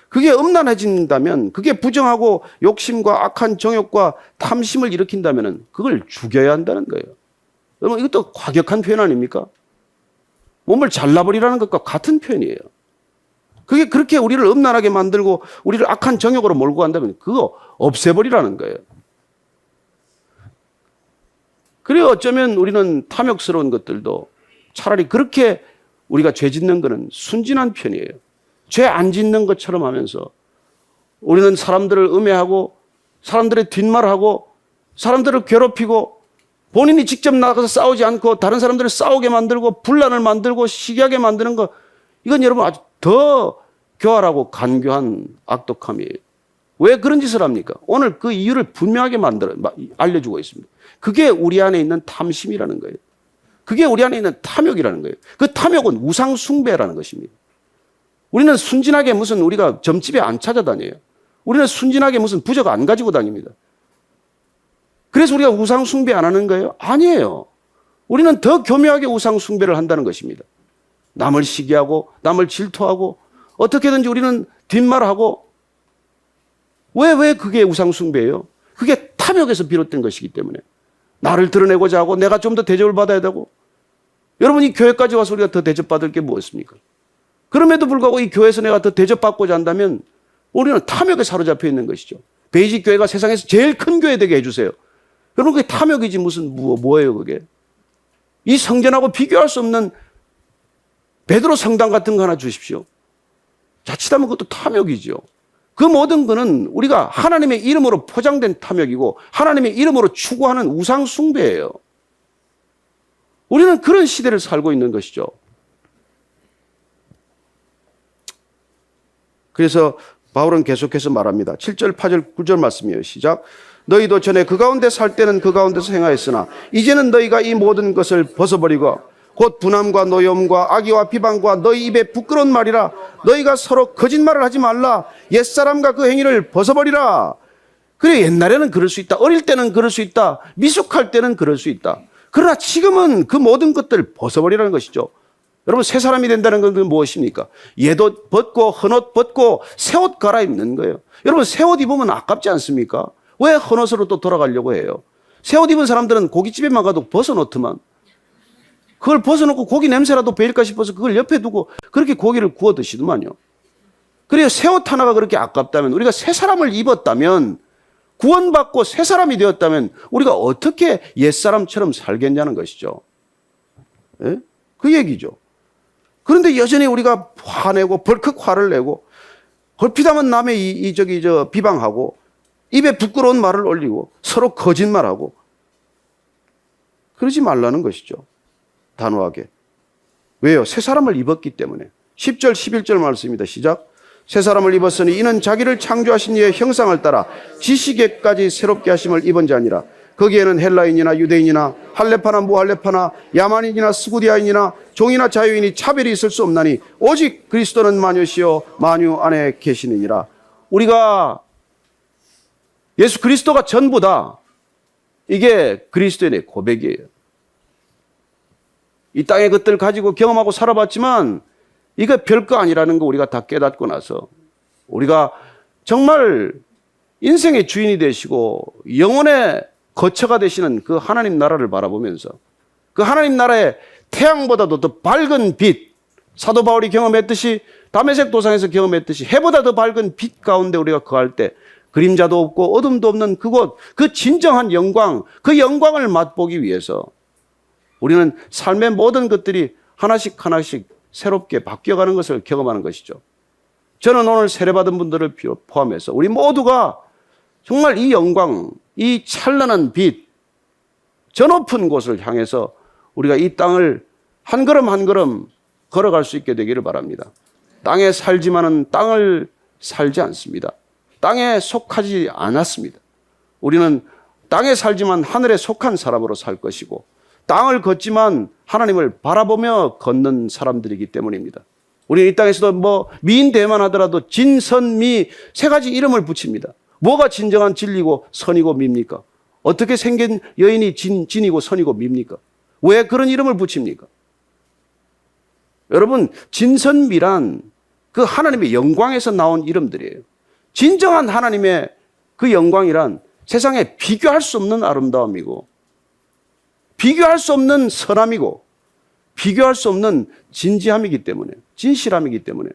그게 음란해진다면, 그게 부정하고 욕심과 악한 정욕과 탐심을 일으킨다면 그걸 죽여야 한다는 거예요. 여러분, 이것도 과격한 표현 아닙니까? 몸을 잘라버리라는 것과 같은 표현이에요. 그게 그렇게 우리를 음란하게 만들고 우리를 악한 정욕으로 몰고 간다면 그거 없애버리라는 거예요. 그래요, 어쩌면 우리는 탐욕스러운 것들도 차라리 그렇게 우리가 죄 짓는 것은 순진한 편이에요. 죄 안 짓는 것처럼 하면서 우리는 사람들을 음해하고 사람들의 뒷말하고 사람들을 괴롭히고 본인이 직접 나가서 싸우지 않고 다른 사람들을 싸우게 만들고 분란을 만들고 시기하게 만드는 거, 이건 여러분 아주 더 교활하고 간교한 악독함이에요. 왜 그런 짓을 합니까? 오늘 그 이유를 분명하게 알려주고 있습니다. 그게 우리 안에 있는 탐심이라는 거예요. 그게 우리 안에 있는 탐욕이라는 거예요. 그 탐욕은 우상 숭배라는 것입니다. 우리는 순진하게 무슨 우리가 점집에 안 찾아다녀요. 우리는 순진하게 무슨 부적 안 가지고 다닙니다. 그래서 우리가 우상 숭배 안 하는 거예요? 아니에요. 우리는 더 교묘하게 우상 숭배를 한다는 것입니다. 남을 시기하고 남을 질투하고 어떻게든지 우리는 뒷말하고. 왜 그게 우상 숭배예요? 그게 탐욕에서 비롯된 것이기 때문에 나를 드러내고자 하고 내가 좀 더 대접을 받아야 되고. 여러분, 이 교회까지 와서 우리가 더 대접받을 게 무엇입니까? 그럼에도 불구하고 이 교회에서 내가 더 대접받고자 한다면 우리는 탐욕에 사로잡혀 있는 것이죠. 베이직 교회가 세상에서 제일 큰 교회 되게 해주세요. 여러분, 그게 탐욕이지 무슨 뭐예요 그게? 이 성전하고 비교할 수 없는 베드로 성당 같은 거 하나 주십시오. 자칫하면 그것도 탐욕이죠. 그 모든 것은 우리가 하나님의 이름으로 포장된 탐욕이고 하나님의 이름으로 추구하는 우상 숭배예요. 우리는 그런 시대를 살고 있는 것이죠. 그래서 바울은 계속해서 말합니다. 7절, 8절, 9절 말씀이에요. 시작. 너희도 전에 그 가운데 살 때는 그 가운데서 행하였으나 이제는 너희가 이 모든 것을 벗어버리고 곧 분함과 노여움과 악의와 비방과 너희 입에 부끄러운 말이라. 너희가 서로 거짓말을 하지 말라. 옛사람과 그 행위를 벗어버리라. 그래, 옛날에는 그럴 수 있다. 어릴 때는 그럴 수 있다. 미숙할 때는 그럴 수 있다. 그러나 지금은 그 모든 것들을 벗어버리라는 것이죠. 여러분, 새 사람이 된다는 건 무엇입니까? 옛옷 벗고 헌옷 벗고 새 옷 갈아입는 거예요. 여러분, 새 옷 입으면 아깝지 않습니까? 왜 헌옷으로 또 돌아가려고 해요? 새 옷 입은 사람들은 고깃집에만 가도 벗어놓더만. 그걸 벗어놓고 고기 냄새라도 배일까 싶어서 그걸 옆에 두고 그렇게 고기를 구워 드시더만요. 그래요. 새 옷 하나가 그렇게 아깝다면, 우리가 새 사람을 입었다면, 구원받고 새 사람이 되었다면 우리가 어떻게 옛사람처럼 살겠냐는 것이죠. 예? 그 얘기죠. 그런데 여전히 우리가 화내고 벌컥 화를 내고 걸핏하면 남의 비방하고 입에 부끄러운 말을 올리고 서로 거짓말하고 그러지 말라는 것이죠. 단호하게. 왜요? 새 사람을 입었기 때문에. 10절 11절 말씀입니다. 시작. 새 사람을 입었으니 이는 자기를 창조하신 이의 형상을 따라 지식에까지 새롭게 하심을 입은 자니라. 거기에는 헬라인이나 유대인이나 할레파나 무할레파나 야만인이나 스구디아인이나 종이나 자유인이 차별이 있을 수 없나니 오직 그리스도는 만유시요 만유 안에 계시느니라. 우리가 예수 그리스도가 전부다. 이게 그리스도인의 고백이에요. 이 땅의 것들 가지고 경험하고 살아봤지만 이거 별거 아니라는 거 우리가 다 깨닫고 나서 우리가 정말 인생의 주인이 되시고 영혼의 거처가 되시는 그 하나님 나라를 바라보면서 그 하나님 나라의 태양보다도 더 밝은 빛, 사도 바울이 경험했듯이 다메섹 도상에서 경험했듯이 해보다 더 밝은 빛 가운데 우리가 거할 때 그림자도 없고 어둠도 없는 그곳, 그 진정한 영광, 그 영광을 맛보기 위해서 우리는 삶의 모든 것들이 하나씩 하나씩 새롭게 바뀌어가는 것을 경험하는 것이죠. 저는 오늘 세례받은 분들을 포함해서 우리 모두가 정말 이 영광, 이 찬란한 빛, 저 높은 곳을 향해서 우리가 이 땅을 한 걸음 한 걸음 걸어갈 수 있게 되기를 바랍니다. 땅에 살지만은 땅을 살지 않습니다. 땅에 속하지 않았습니다. 우리는 땅에 살지만 하늘에 속한 사람으로 살 것이고 땅을 걷지만 하나님을 바라보며 걷는 사람들이기 때문입니다. 우리 이 땅에서도 미인 대만 하더라도 진, 선, 미 세 가지 이름을 붙입니다. 뭐가 진정한 진리고 선이고 미입니까? 어떻게 생긴 여인이 진이고 선이고 미입니까? 왜 그런 이름을 붙입니까? 여러분, 진선미란 그 하나님의 영광에서 나온 이름들이에요. 진정한 하나님의 그 영광이란 세상에 비교할 수 없는 아름다움이고 비교할 수 없는 선함이고 비교할 수 없는 진지함이기 때문에, 진실함이기 때문에.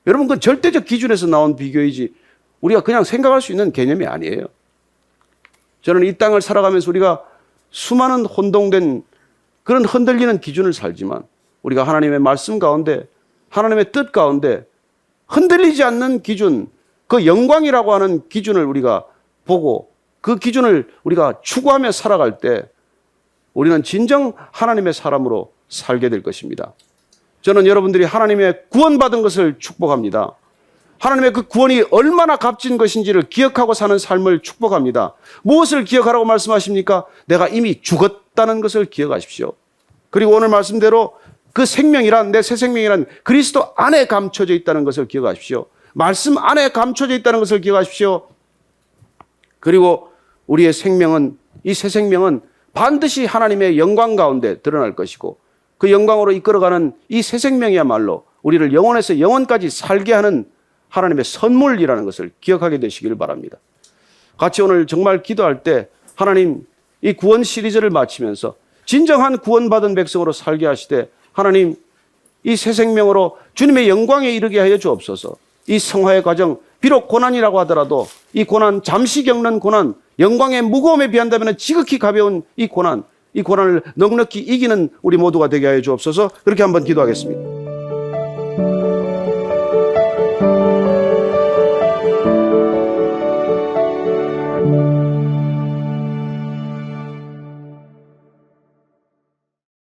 여러분, 그 절대적 기준에서 나온 비교이지 우리가 그냥 생각할 수 있는 개념이 아니에요. 저는 이 땅을 살아가면서 우리가 수많은 혼동된 그런 흔들리는 기준을 살지만 우리가 하나님의 말씀 가운데, 하나님의 뜻 가운데 흔들리지 않는 기준, 그 영광이라고 하는 기준을 우리가 보고 그 기준을 우리가 추구하며 살아갈 때 우리는 진정 하나님의 사람으로 살게 될 것입니다. 저는 여러분들이 하나님의 구원받은 것을 축복합니다. 하나님의 그 구원이 얼마나 값진 것인지를 기억하고 사는 삶을 축복합니다. 무엇을 기억하라고 말씀하십니까? 내가 이미 죽었다는 것을 기억하십시오. 그리고 오늘 말씀대로 그 생명이란, 내 새 생명이란 그리스도 안에 감춰져 있다는 것을 기억하십시오. 말씀 안에 감춰져 있다는 것을 기억하십시오. 그리고 우리의 생명은, 이 새 생명은 반드시 하나님의 영광 가운데 드러날 것이고 그 영광으로 이끌어가는 이 새 생명이야말로 우리를 영원에서 영원까지 살게 하는 하나님의 선물이라는 것을 기억하게 되시기를 바랍니다. 같이 오늘 정말 기도할 때 하나님, 이 구원 시리즈를 마치면서 진정한 구원받은 백성으로 살게 하시되 하나님, 이 새 생명으로 주님의 영광에 이르게 하여 주옵소서. 이 성화의 과정, 비록 고난이라고 하더라도 이 고난, 잠시 겪는 고난, 영광의 무거움에 비한다면 지극히 가벼운 이 고난을 넉넉히 이기는 우리 모두가 되게 하여 주옵소서. 그렇게 한번 기도하겠습니다.